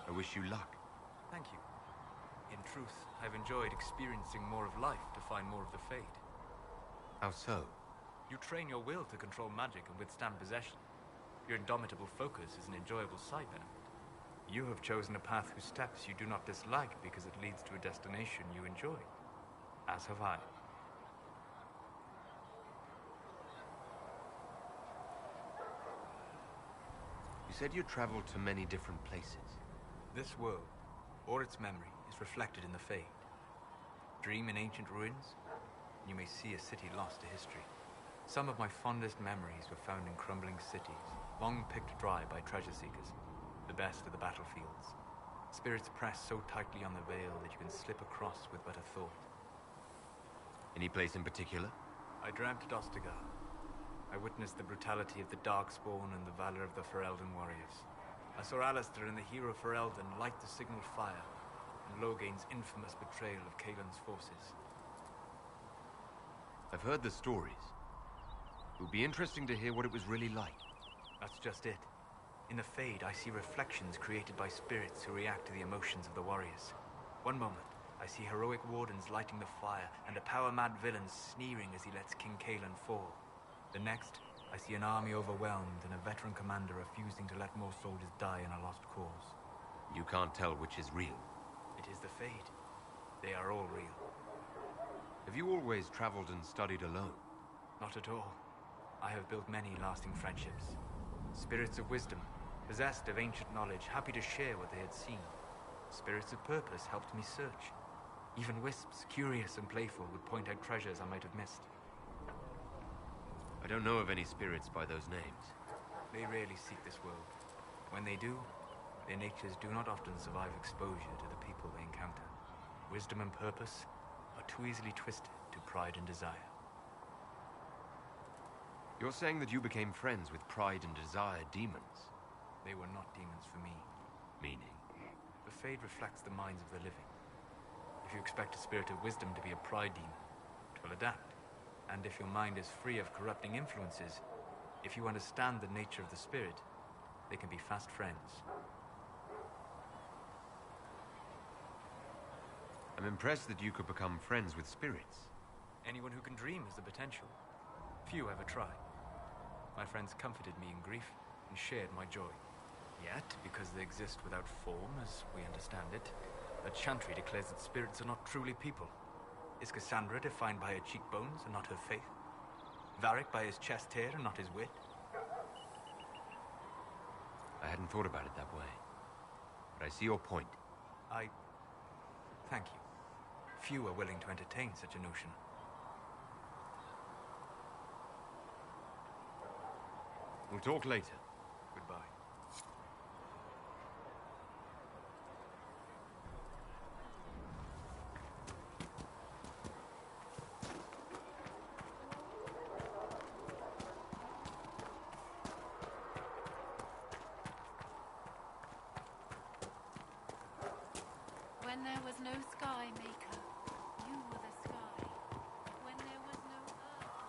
I wish you luck. Thank you. In truth, I've enjoyed experiencing more of life to find more of the Fade. How so? You train your will to control magic and withstand possession. Your indomitable focus is an enjoyable side benefit. You have chosen a path whose steps you do not dislike because it leads to a destination you enjoy. As have I. You said you traveled to many different places. This world, or its memory, is reflected in the Fade. Dream in ancient ruins, and you may see a city lost to history. Some of my fondest memories were found in crumbling cities, long picked dry by treasure seekers, the best of the battlefields. Spirits press so tightly on the veil that you can slip across with but a thought. Any place in particular? I dreamt at Ostagar. I witnessed the brutality of the Darkspawn and the valor of the Ferelden warriors. I saw Alistair and the hero Ferelden light the signal fire, and Logain's infamous betrayal of Kaelin's forces. I've heard the stories. It would be interesting to hear what it was really like. That's just it. In the Fade, I see reflections created by spirits who react to the emotions of the warriors. One moment, I see heroic wardens lighting the fire, and a power-mad villain sneering as he lets King Kaelin fall. The next, I see an army overwhelmed and a veteran commander refusing to let more soldiers die in a lost cause. You can't tell which is real. It is the Fade. They are all real. Have you always traveled and studied alone? Not at all. I have built many lasting friendships. Spirits of wisdom, possessed of ancient knowledge, happy to share what they had seen. Spirits of purpose helped me search. Even wisps, curious and playful, would point out treasures I might have missed. I don't know of any spirits by those names. They rarely seek this world. When they do, their natures do not often survive exposure to the people they encounter. Wisdom and purpose are too easily twisted to pride and desire. You're saying that you became friends with Pride and Desire demons? They were not demons for me. Meaning? The Fade reflects the minds of the living. If you expect a spirit of wisdom to be a pride demon, it will adapt. And if your mind is free of corrupting influences, if you understand the nature of the spirit, they can be fast friends. I'm impressed that you could become friends with spirits. Anyone who can dream has the potential. Few ever try. My friends comforted me in grief and shared my joy. Yet, because they exist without form, as we understand it, a chantry declares that spirits are not truly people. Is Cassandra defined by her cheekbones and not her faith? Varric by his chest hair and not his wit? I hadn't thought about it that way. But I see your point. Thank you. Few are willing to entertain such a notion. We'll talk later. Goodbye. When there was no sky maker, you were the sky. When there was no earth.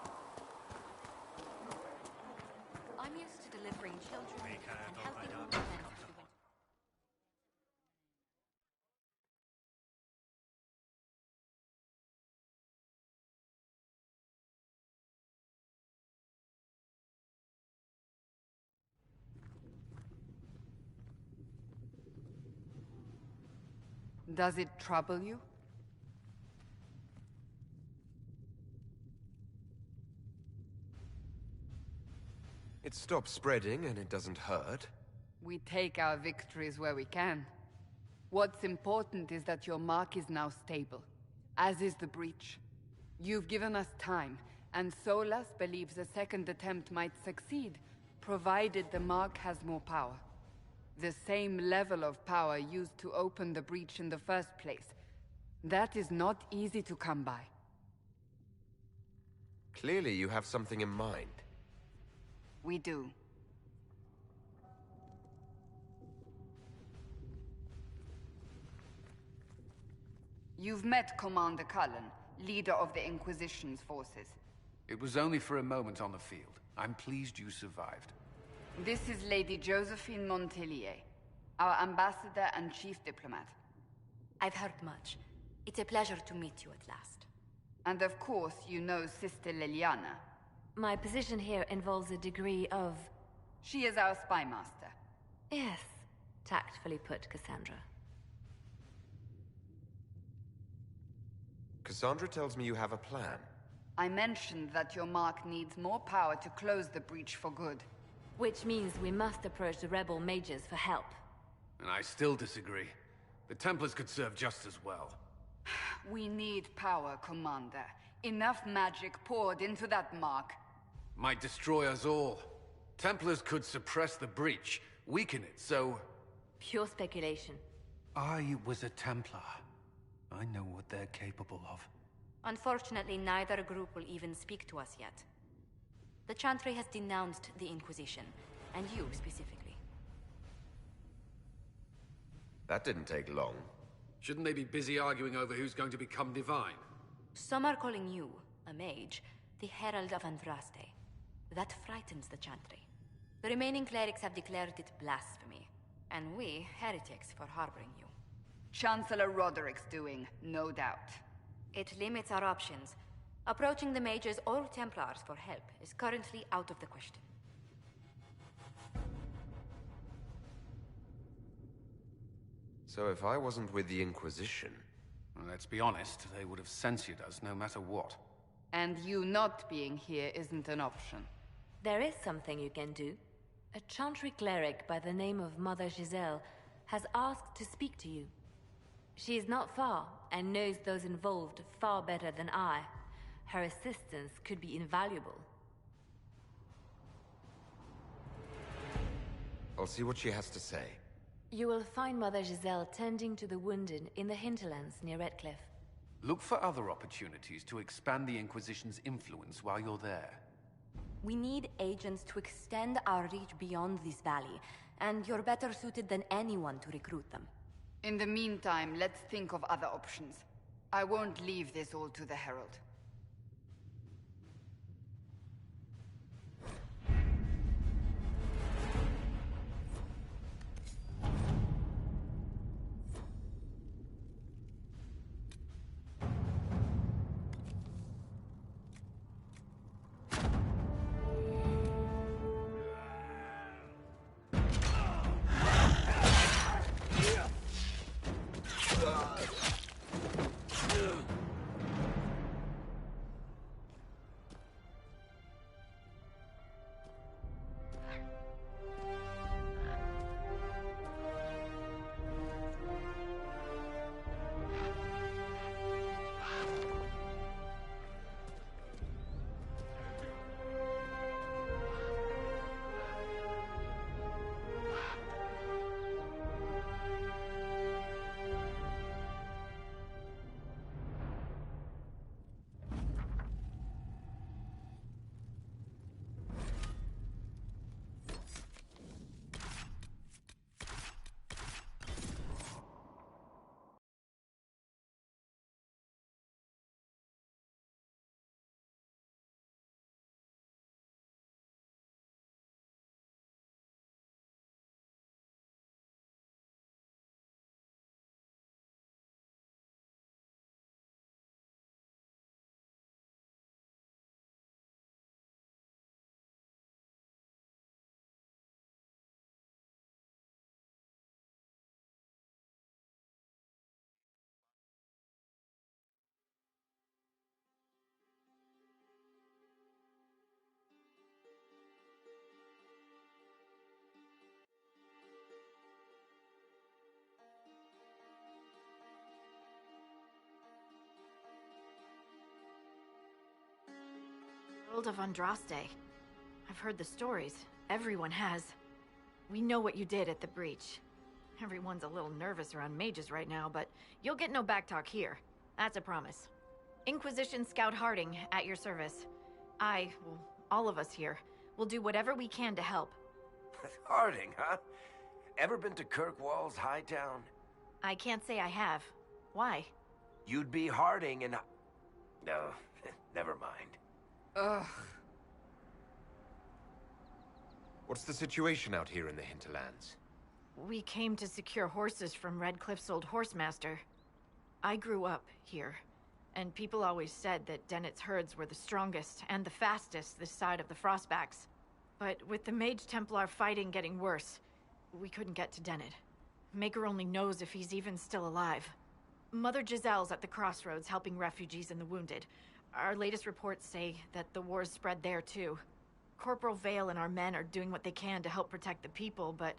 I'm used to delivering children and helping women through the winter. Does it trouble you? It stops spreading and it doesn't hurt. We take our victories where we can. What's important is that your mark is now stable, as is the breach. You've given us time, and Solas believes a second attempt might succeed, provided the mark has more power. The same level of power used to open the breach in the first place. That is not easy to come by. Clearly you have something in mind. We do. You've met Commander Cullen, leader of the Inquisition's forces. It was only for a moment on the field. I'm pleased you survived. This is Lady Josephine Montelier, our ambassador and chief diplomat. I've heard much. It's a pleasure to meet you at last. And of course, you know Sister Liliana. My position here involves a degree of... She is our spy master. Yes, tactfully put, Cassandra. Cassandra tells me you have a plan. I mentioned that your mark needs more power to close the breach for good. Which means we must approach the rebel mages for help. And I still disagree. The Templars could serve just as well. We need power, Commander. Enough magic poured into that mark. Might destroy us all. Templars could suppress the breach, weaken it, so... Pure speculation. I was a Templar. I know what they're capable of. Unfortunately, neither group will even speak to us yet. The Chantry has denounced the Inquisition, and you specifically. That didn't take long. Shouldn't they be busy arguing over who's going to become divine? Some are calling you, a mage, the Herald of Andraste. That frightens the Chantry. The remaining clerics have declared it blasphemy, and we, heretics, for harboring you. Chancellor Roderick's doing, no doubt. It limits our options. Approaching the mages or Templars for help is currently out of the question. So if I wasn't with the Inquisition... Well, let's be honest, they would have censored us no matter what. And you not being here isn't an option. There is something you can do. A Chantry cleric by the name of Mother Giselle has asked to speak to you. She is not far, and knows those involved far better than I. Her assistance could be invaluable. I'll see what she has to say. You will find Mother Giselle tending to the wounded in the hinterlands near Redcliffe. Look for other opportunities to expand the Inquisition's influence while you're there. We need agents to extend our reach beyond this valley, and you're better suited than anyone to recruit them. In the meantime, let's think of other options. I won't leave this all to the Herald. Herald of Andraste. I've heard the stories. Everyone has. We know what you did at the breach. Everyone's a little nervous around mages right now, but you'll get no backtalk here. That's a promise. Inquisition Scout Harding, at your service. Well, all of us here, will do whatever we can to help. Harding, huh? Ever been to Kirkwall's Hightown? I can't say I have. Why? You'd be Harding and... No, never mind. Ugh. What's the situation out here in the hinterlands? We came to secure horses from Redcliffe's old horsemaster. I grew up here, and people always said that Dennett's herds were the strongest and the fastest this side of the Frostbacks. But with the Mage Templar fighting getting worse, we couldn't get to Dennett. Maker only knows if he's even still alive. Mother Giselle's at the crossroads helping refugees and the wounded. Our latest reports say that the war's spread there too. Corporal Vale and our men are doing what they can to help protect the people, but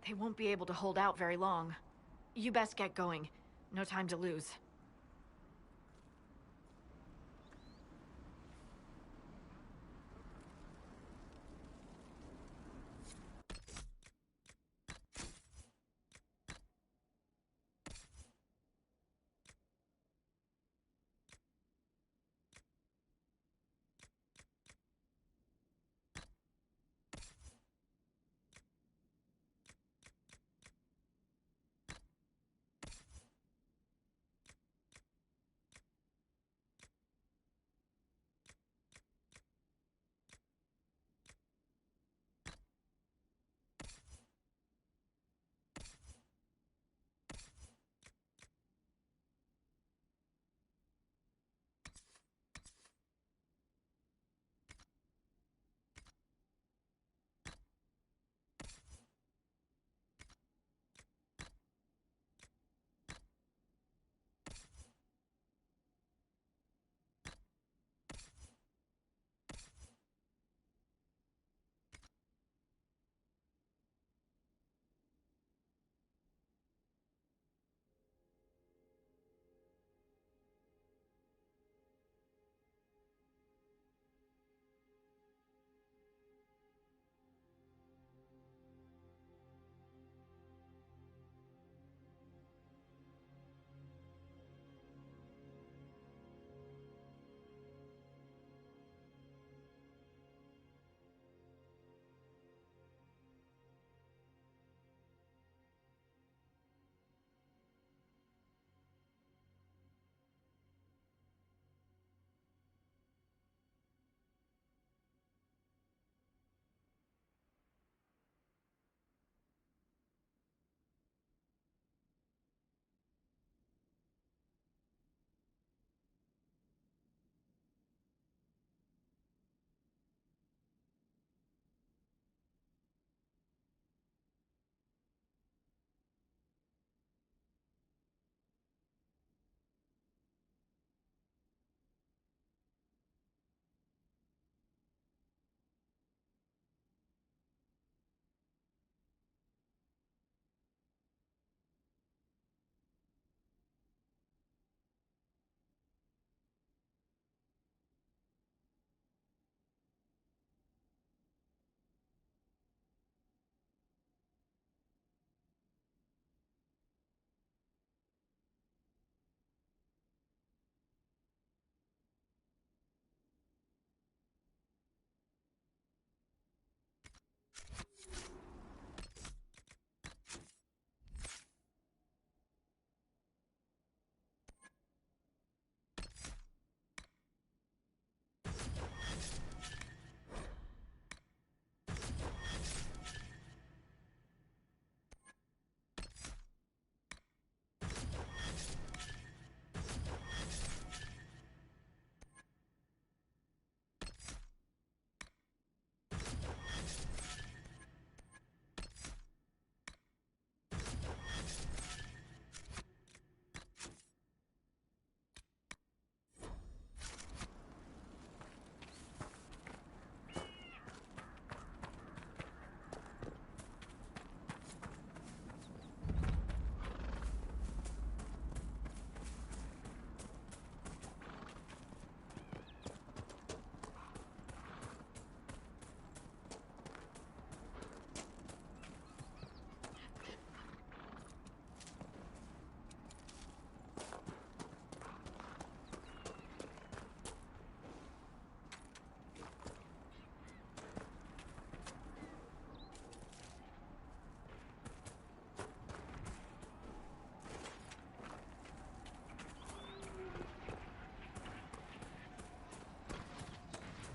they won't be able to hold out very long. You best get going. No time to lose.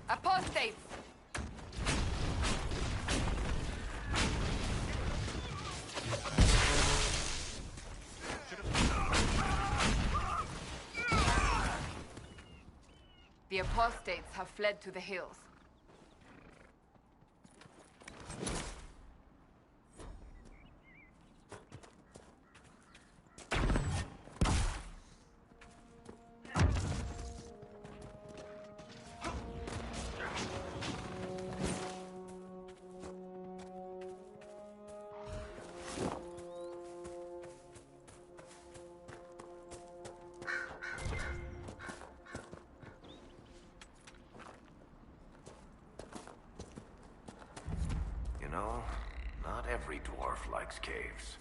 Apostates! The apostates have fled to the hills. You know, not every dwarf likes caves.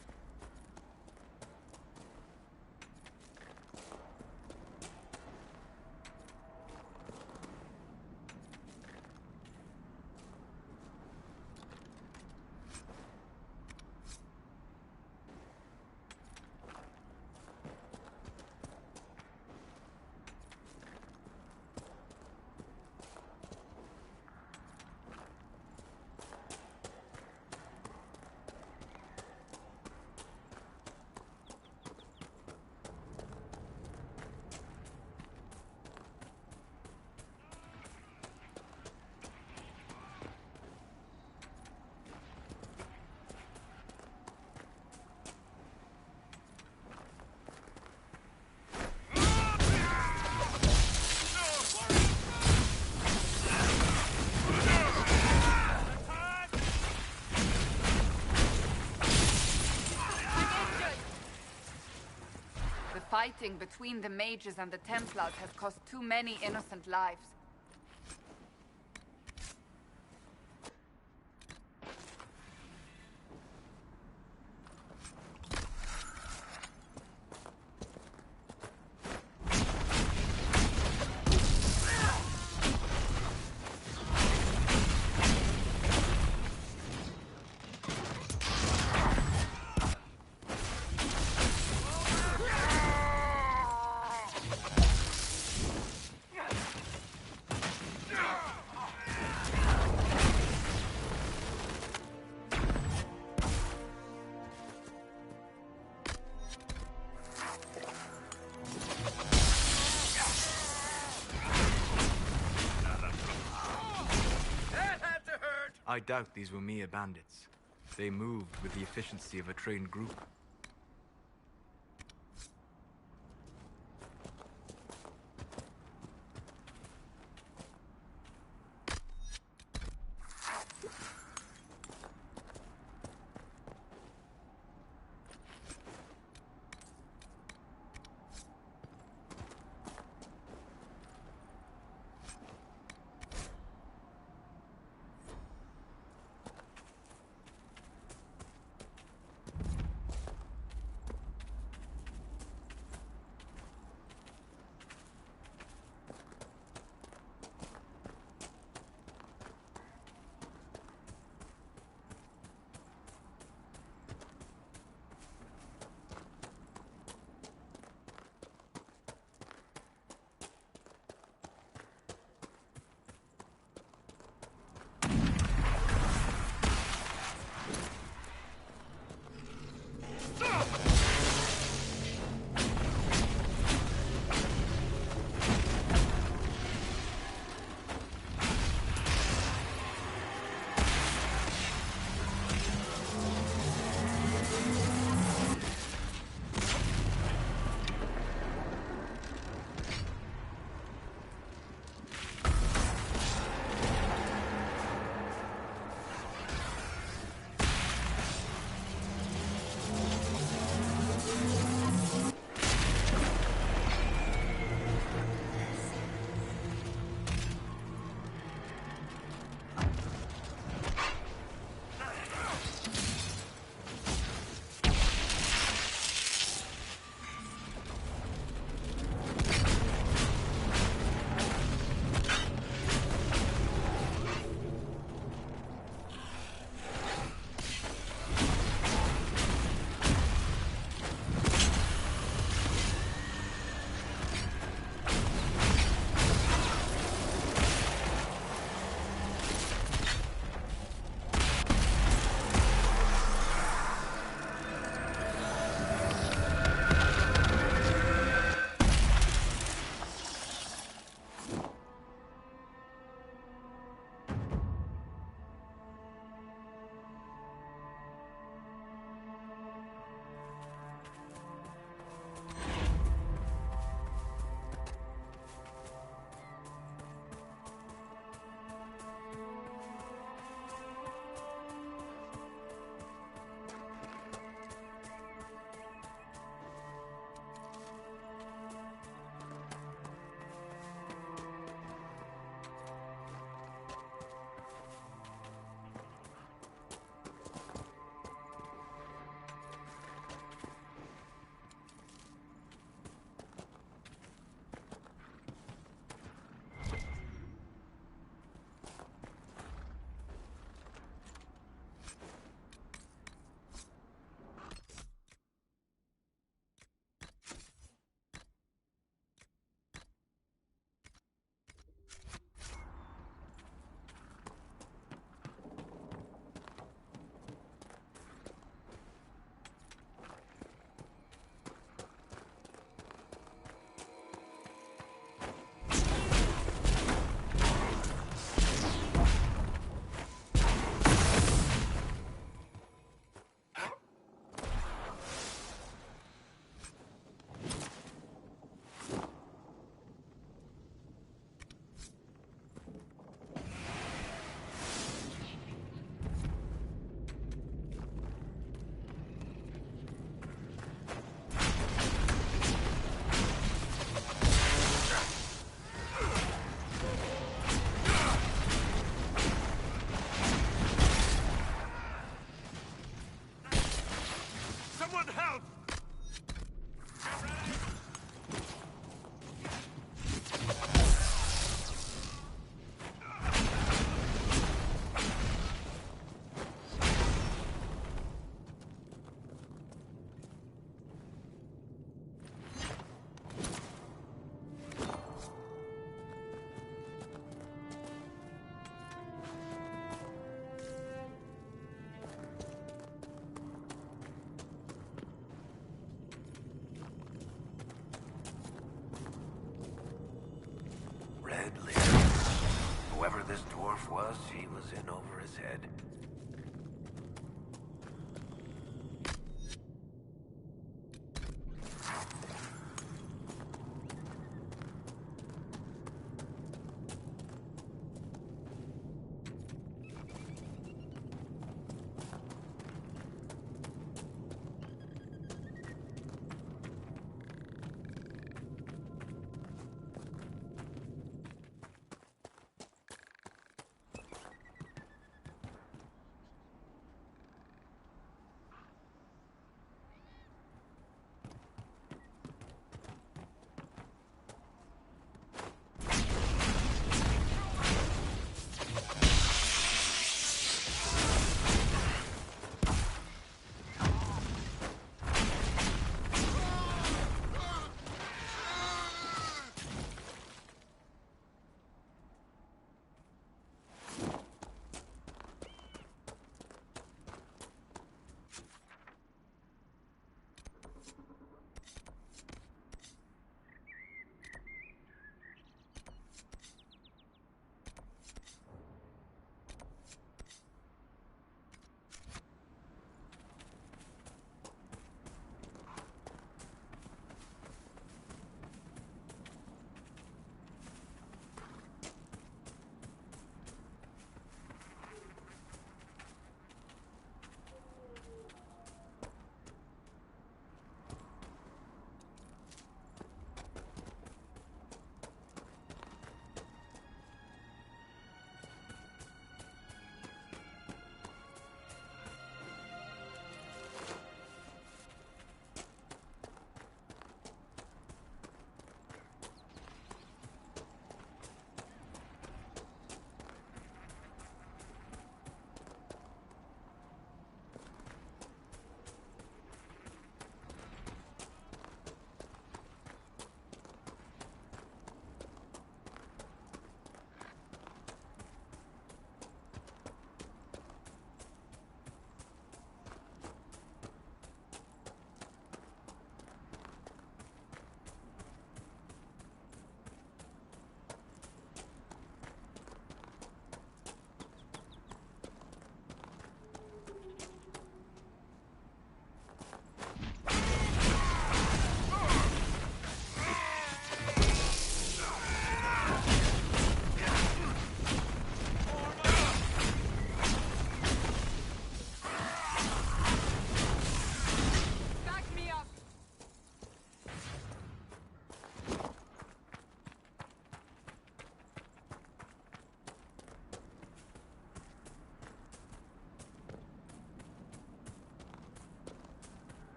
Fighting between the mages and the Templars has cost too many innocent lives. I doubt these were mere bandits. They moved with the efficiency of a trained group. want help! Red Lyrium. Whoever this dwarf was, he was in over his head.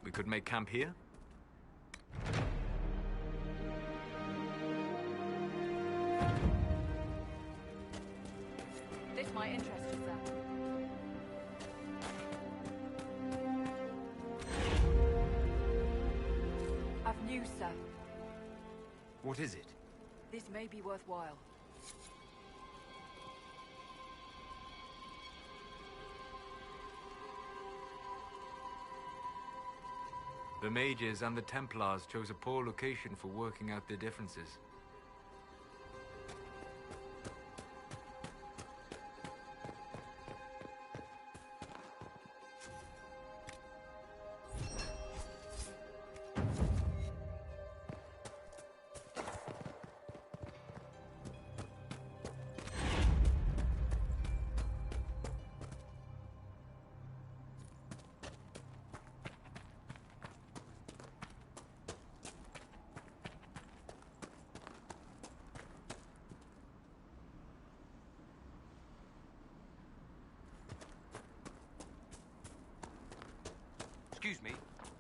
We could make camp here? This might interest you, sir. I've news, sir. What is it? This may be worthwhile. The mages and the Templars chose a poor location for working out their differences.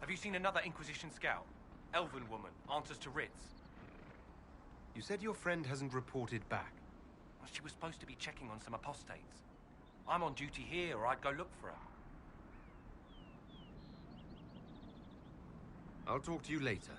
Have you seen another Inquisition scout? Elven woman, answers to writs. You said your friend hasn't reported back. Well, she was supposed to be checking on some apostates. I'm on duty here, or I'd go look for her. I'll talk to you later.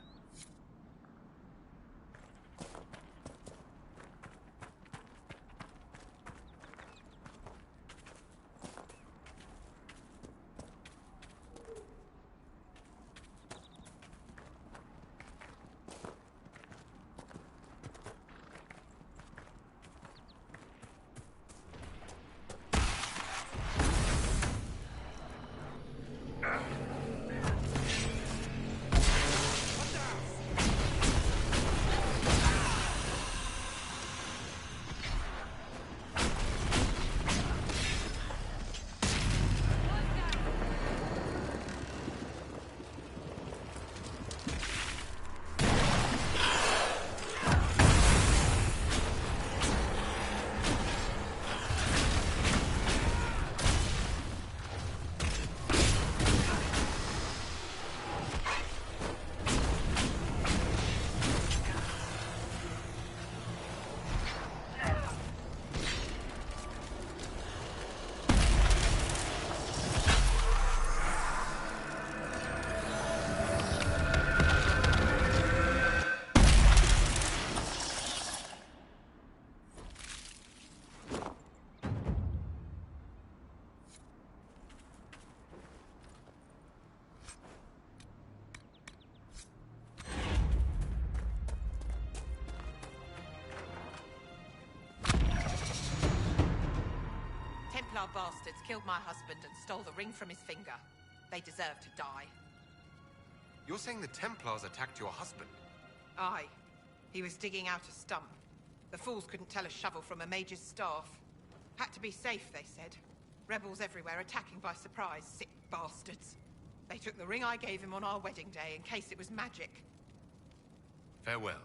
Templar bastards killed my husband and stole the ring from his finger. They deserve to die. You're saying the Templars attacked your husband? Aye. He was digging out a stump. The fools couldn't tell a shovel from a mage's staff. Had to be safe, they said. Rebels everywhere attacking by surprise, sick bastards. They took the ring I gave him on our wedding day in case it was magic. Farewell.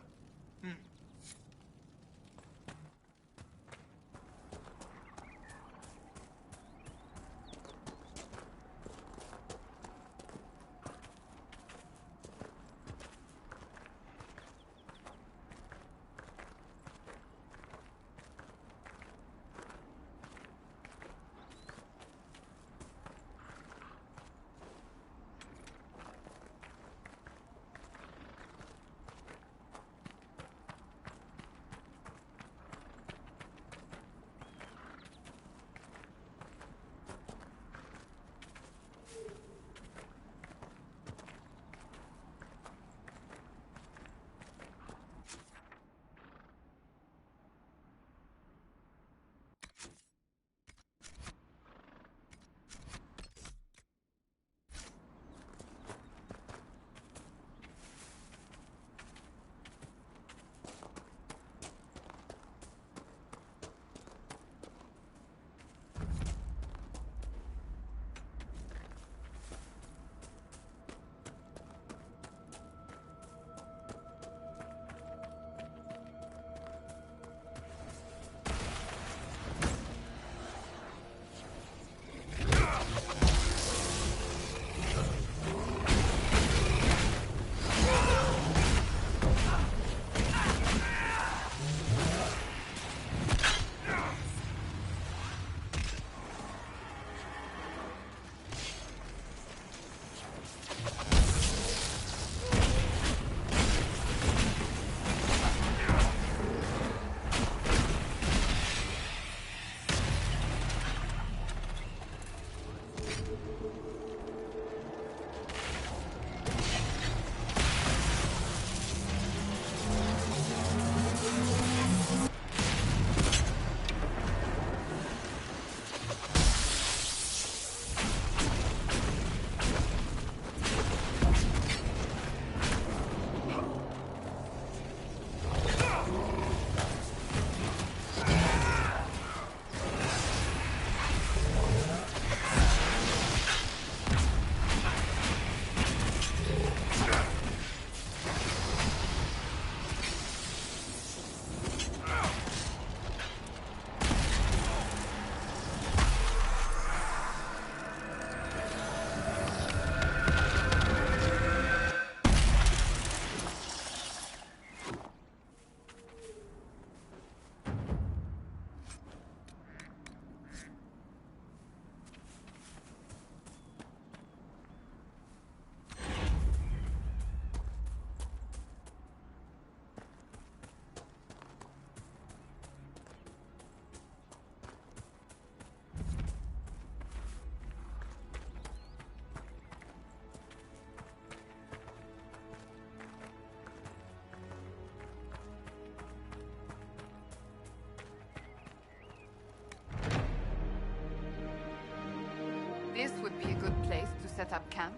set up camp?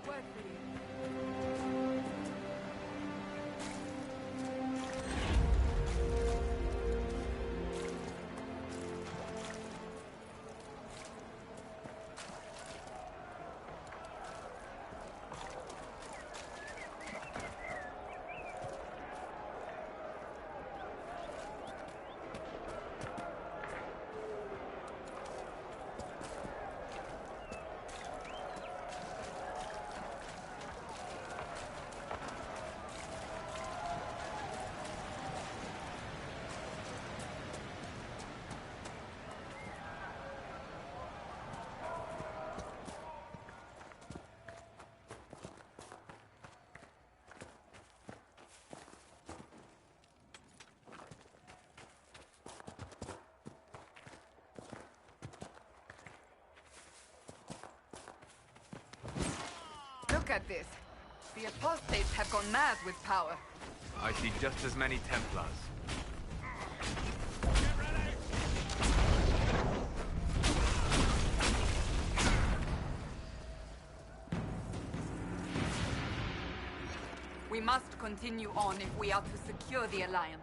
Word for you. Look at this. The apostates have gone mad with power. I see just as many Templars. We must continue on if we are to secure the Alliance.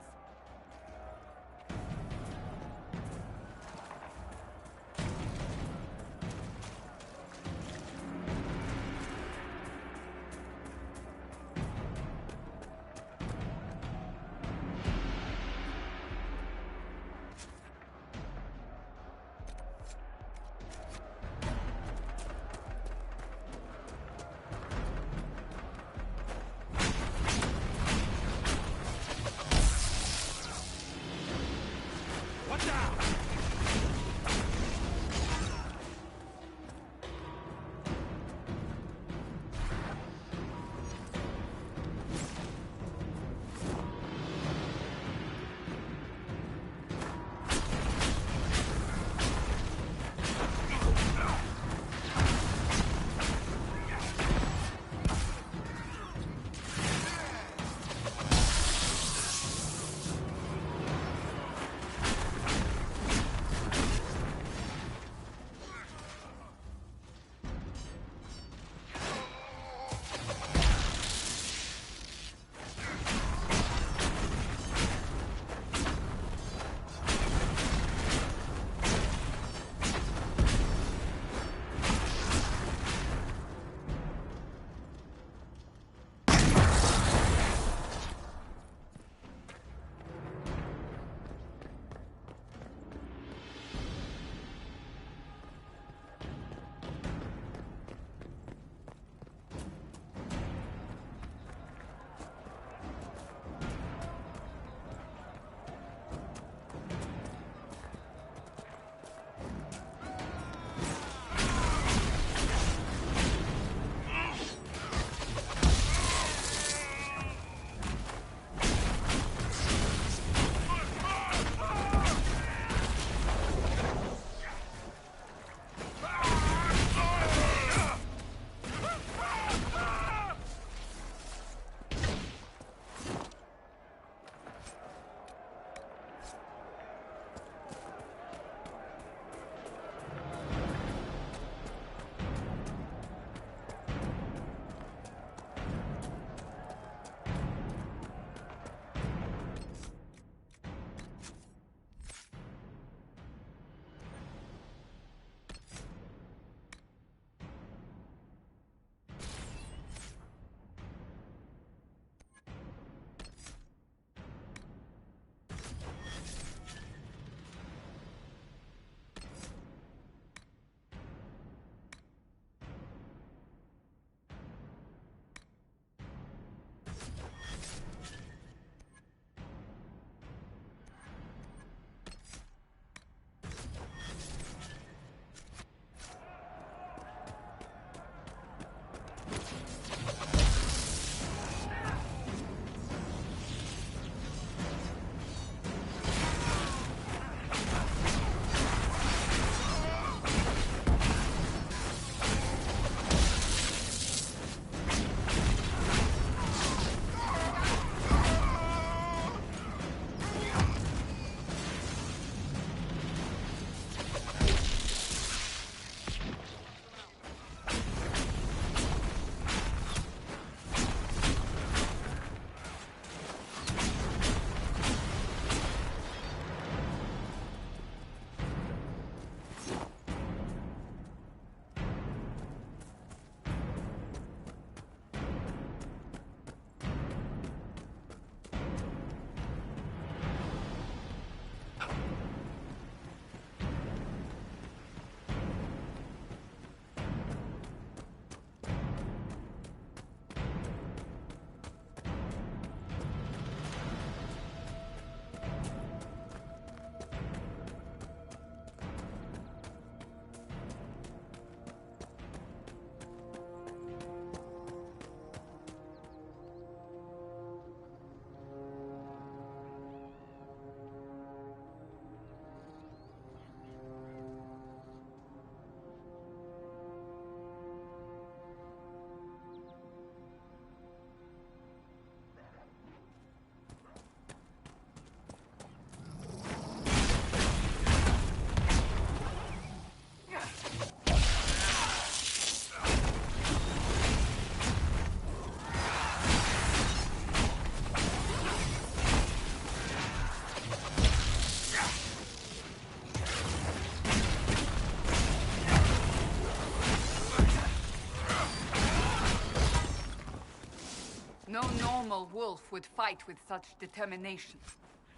wolf would fight with such determination.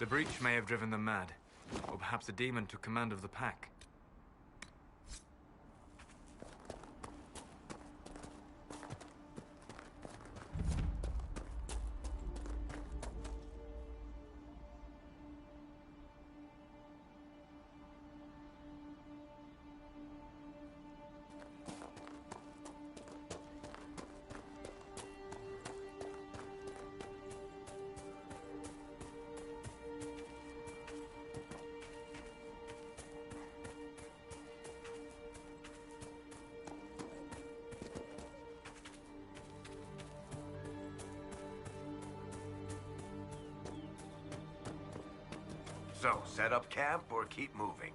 The breach may have driven them mad. Or perhaps a demon took command of the pack. So, set up camp or keep moving?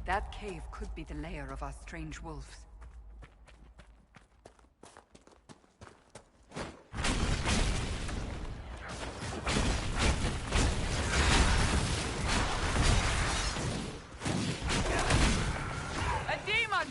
That cave could be the lair of our strange wolves. A demon!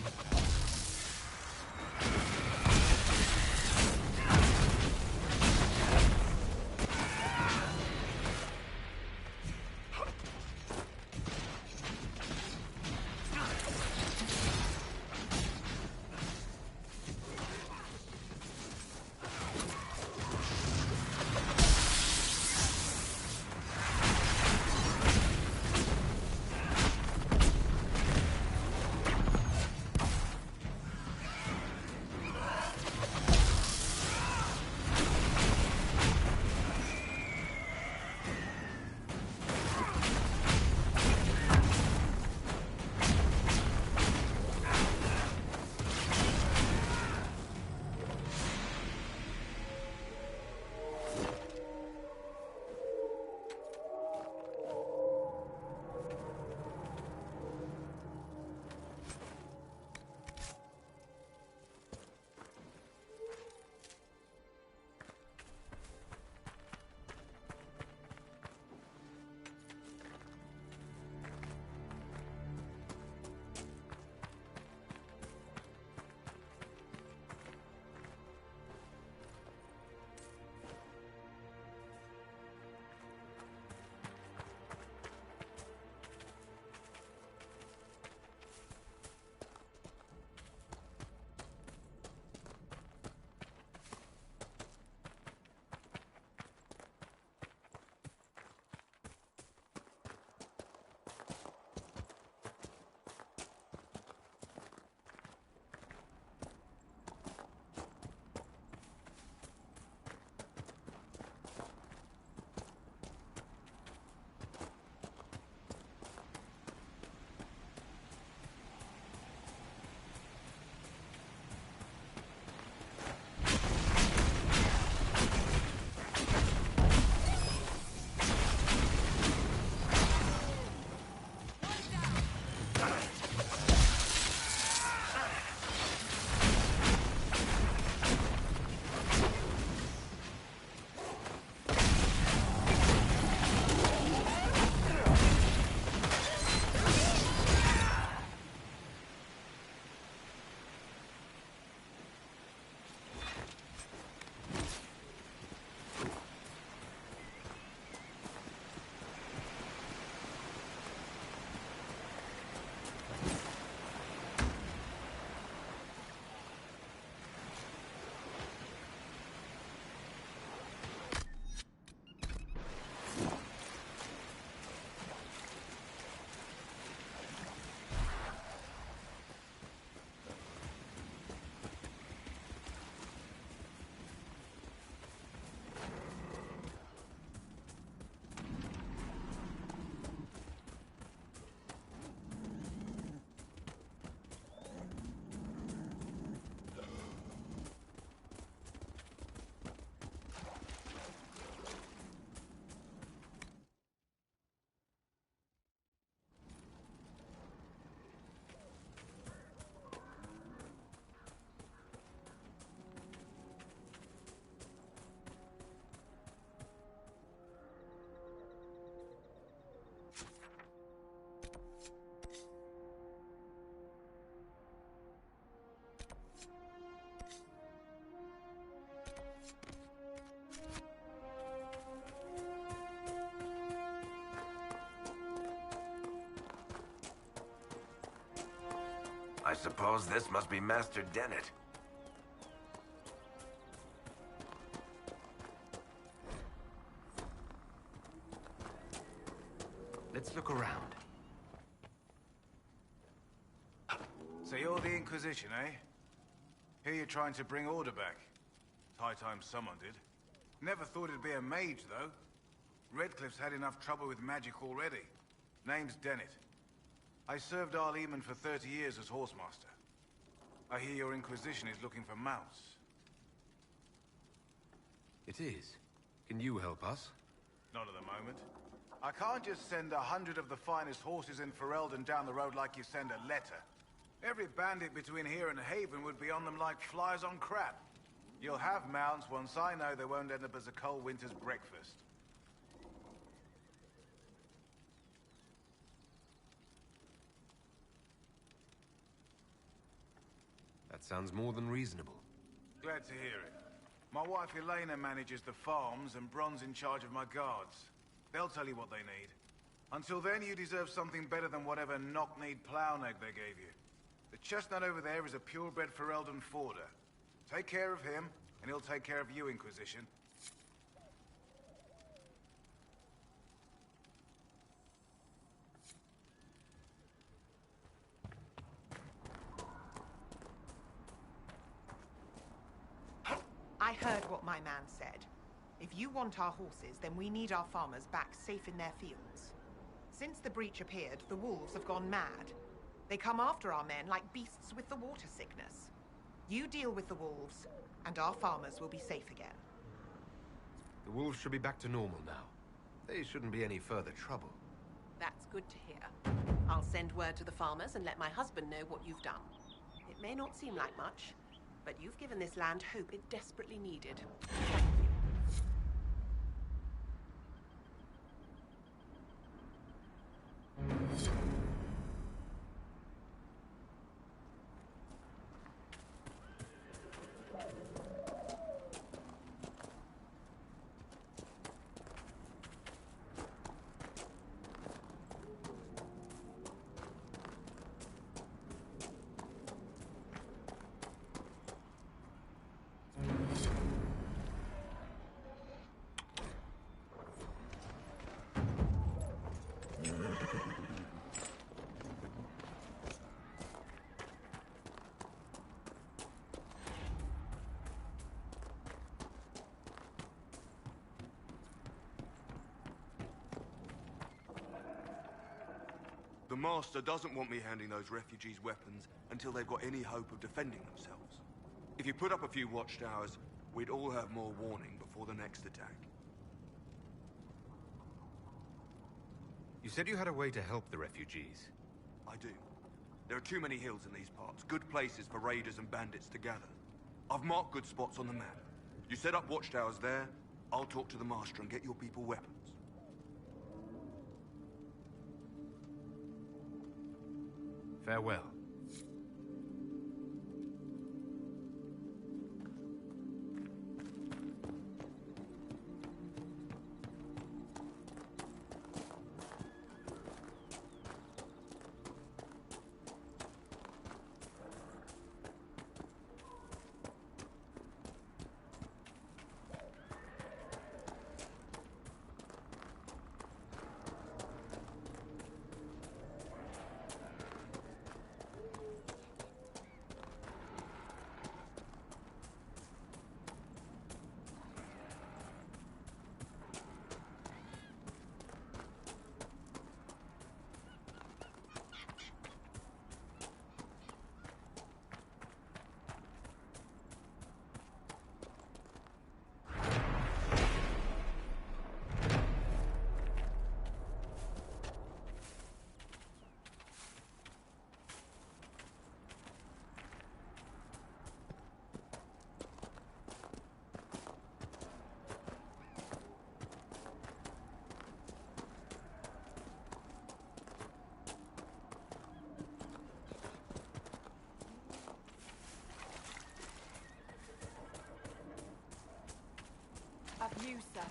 I suppose this must be Master Dennett. Let's look around. So you're the Inquisition, eh? Here you're trying to bring order back. It's high time someone did. Never thought it'd be a mage, though. Redcliffe's had enough trouble with magic already. Name's Dennett. I served Arleman for 30 years as Horsemaster. I hear your Inquisition is looking for mounts. It is. Can you help us? Not at the moment. I can't just send 100 of the finest horses in Ferelden down the road like you send a letter. Every bandit between here and Haven would be on them like flies on crap. You'll have mounts once I know they won't end up as a cold winter's breakfast. That sounds more than reasonable. Glad to hear it. My wife Elena manages the farms and Bron's in charge of my guards. They'll tell you what they need. Until then, you deserve something better than whatever knock-kneed plow-neck they gave you. The chestnut over there is a purebred Ferelden forder. Take care of him, and he'll take care of you, Inquisition. I heard what my man said. If you want our horses, then we need our farmers back safe in their fields. Since the breach appeared, the wolves have gone mad. They come after our men like beasts with the water sickness. You deal with the wolves, and our farmers will be safe again. The wolves should be back to normal now. They shouldn't be any further trouble. That's good to hear. I'll send word to the farmers and let my husband know what you've done. It may not seem like much, but you've given this land hope it desperately needed. Thank you. The Master doesn't want me handing those refugees weapons until they've got any hope of defending themselves. If you put up a few watchtowers, we'd all have more warning before the next attack. You said you had a way to help the refugees. I do. There are too many hills in these parts, good places for raiders and bandits to gather. I've marked good spots on the map. You set up watchtowers there, I'll talk to the Master and get your people weapons. Farewell. Of you, sir.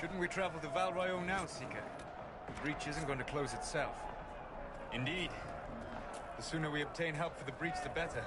Shouldn't we travel to Val Royeaux now, Seeker? The breach isn't going to close itself. Indeed. The sooner we obtain help for the breach, the better.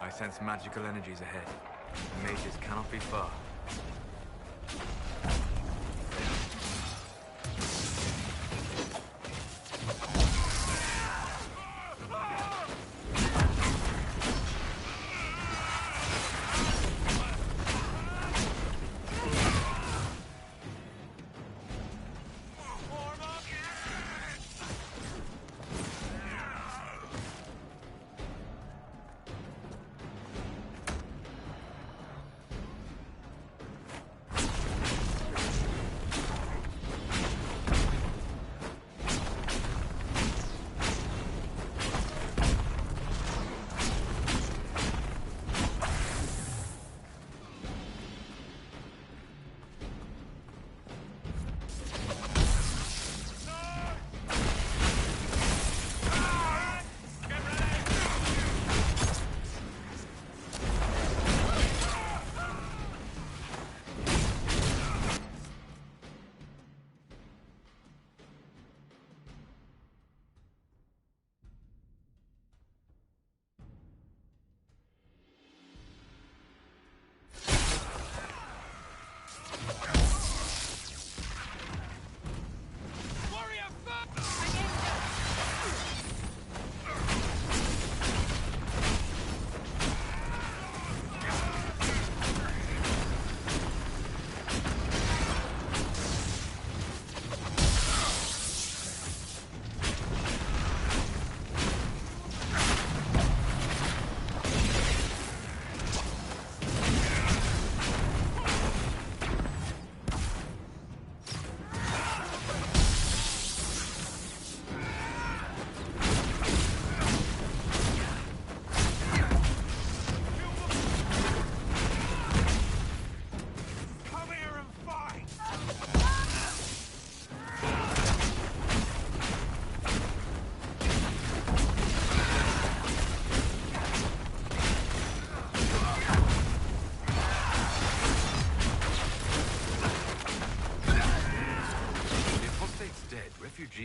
I sense magical energies ahead. The mages cannot be far.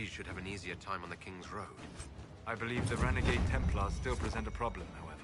refugees should have an easier time on the King's Road. I believe the renegade Templars still present a problem, however.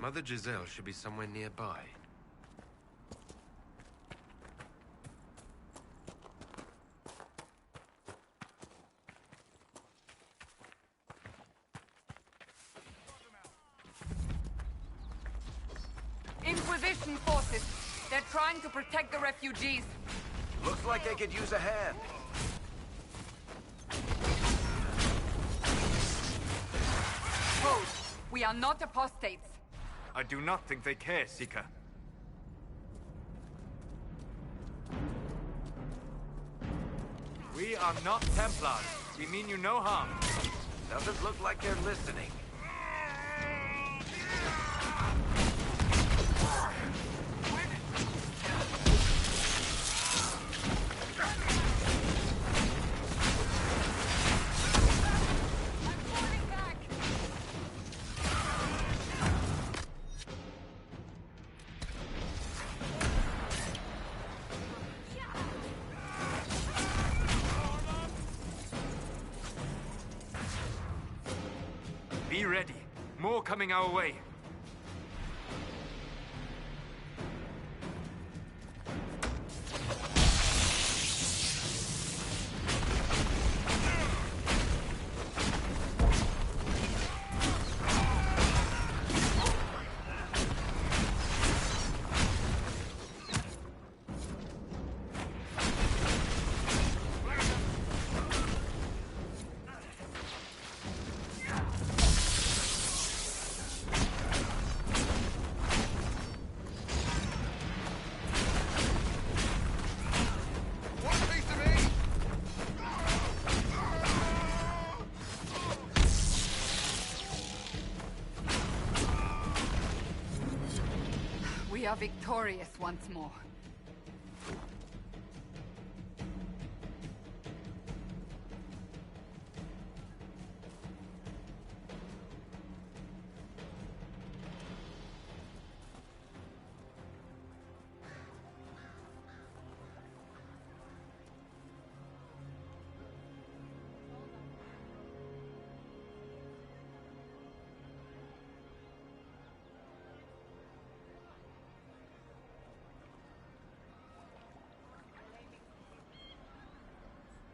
Mother Giselle should be somewhere nearby. Inquisition forces. They're trying to protect the refugees. Looks like they could use a hand. Hold! We are not apostates. I do not think they care, Seeker. We are not Templars. We mean you no harm. Doesn't look like they're listening. Be ready. More coming our way. We are victorious once more.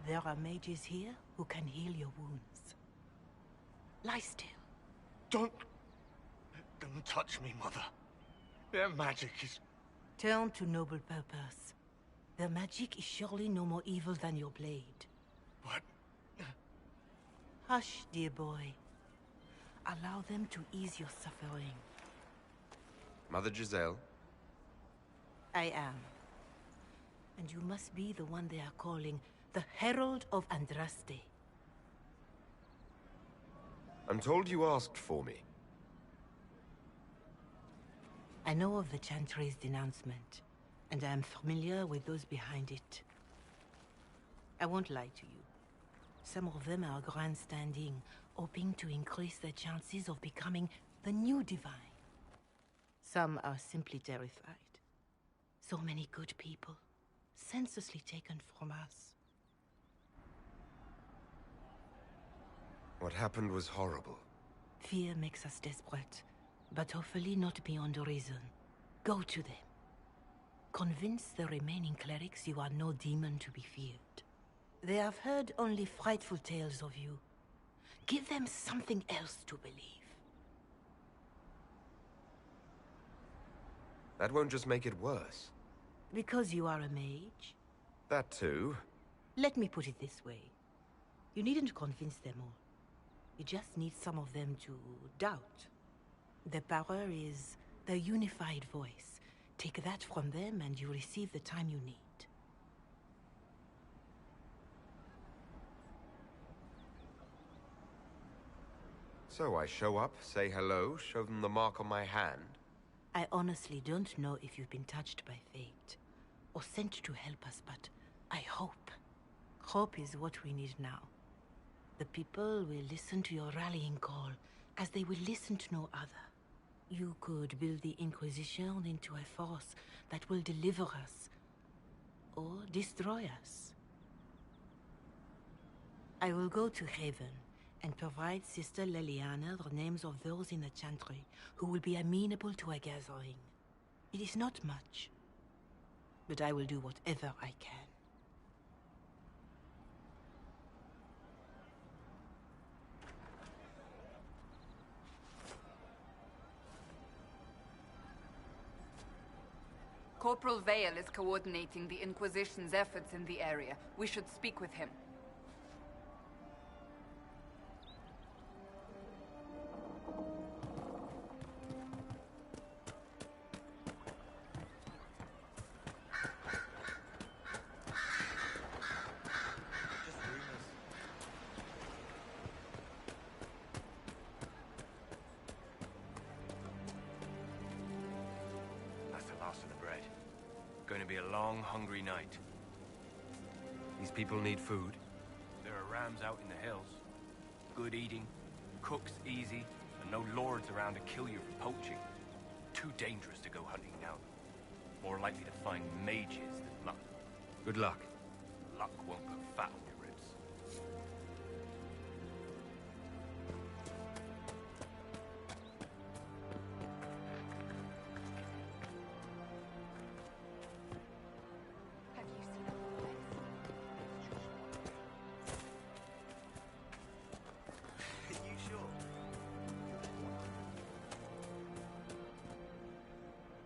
There are mages here who can heal your wounds. Lie still. Don't touch me, Mother. Their magic is... Turn to noble purpose. Their magic is surely no more evil than your blade. What? Hush, dear boy. Allow them to ease your suffering. Mother Giselle? I am. And you must be the one they are calling the Herald of Andraste. I'm told you asked for me. I know of the Chantry's denouncement, and I am familiar with those behind it. I won't lie to you. Some of them are grandstanding, hoping to increase their chances of becoming the new divine. Some are simply terrified. So many good people, senselessly taken from us. What happened was horrible. Fear makes us desperate, but hopefully not beyond reason. Go to them. Convince the remaining clerics you are no demon to be feared. They have heard only frightful tales of you. Give them something else to believe. That won't just make it worse. Because you are a mage? That too. Let me put it this way. You needn't convince them all. You just need some of them to doubt. The power is the unified voice. Take that from them and you receive the time you need. So I show up, say hello, show them the mark on my hand. I honestly don't know if you've been touched by fate, or sent to help us, but I hope. Hope is what we need now. The people will listen to your rallying call, as they will listen to no other. You could build the Inquisition into a force that will deliver us, or destroy us. I will go to Haven, and provide Sister Leliana the names of those in the Chantry who will be amenable to a gathering. It is not much, but I will do whatever I can. Corporal Vale is coordinating the Inquisition's efforts in the area. We should speak with him. Going to be a long, hungry night. These people need food? There are rams out in the hills. Good eating, cooks easy, and no lords around to kill you for poaching. Too dangerous to go hunting now. More likely to find mages than luck. Good luck. Luck won't put fat on your ribs.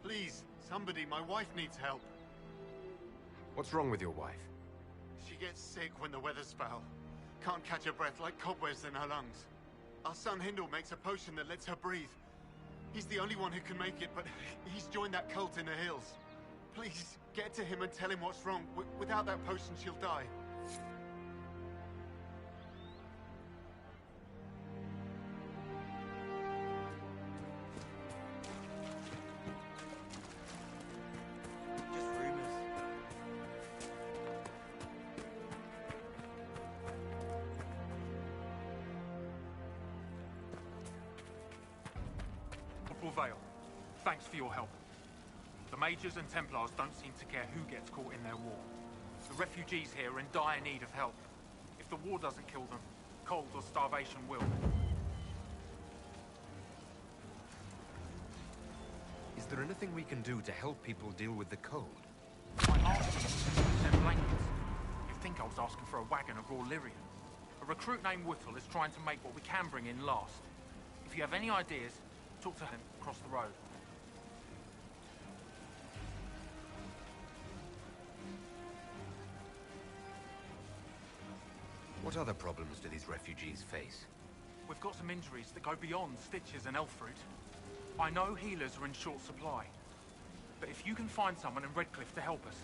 Please, somebody, my wife needs help. What's wrong with your wife? She gets sick when the weather's foul. Can't catch her breath like cobwebs in her lungs. Our son Hindle makes a potion that lets her breathe. He's the only one who can make it, but he's joined that cult in the hills. Please, get to him and tell him what's wrong. Without that potion, she'll die. Vale, thanks for your help. The Mages and Templars don't seem to care who gets caught in their war. The refugees here are in dire need of help. If the war doesn't kill them, cold or starvation will. Is there anything we can do to help people deal with the cold? I asked them to send blankets. You'd think I was asking for a wagon of raw lyrium. A recruit named Whittle is trying to make what we can bring in last. If you have any ideas, talk to him across the road. What other problems do these refugees face? We've got some injuries that go beyond stitches and elf fruit. I know healers are in short supply, but if you can find someone in Redcliffe to help us,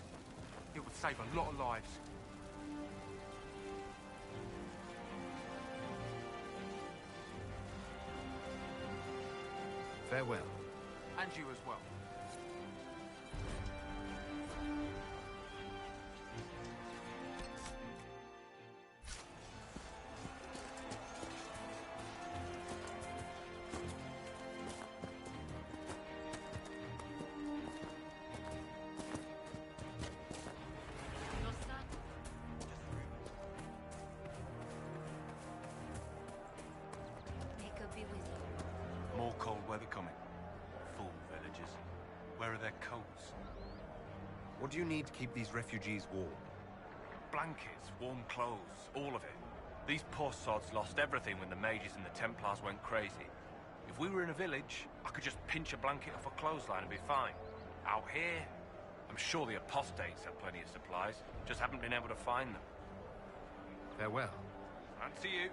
it would save a lot of lives. Farewell. And you as well. More cold weather coming. Fool villagers. Where are their coats? What do you need to keep these refugees warm? Blankets, warm clothes, all of it. These poor sods lost everything when the Mages and the Templars went crazy. If we were in a village, I could just pinch a blanket off a clothesline and be fine. Out here, I'm sure the apostates have plenty of supplies, just haven't been able to find them. Farewell. And to you.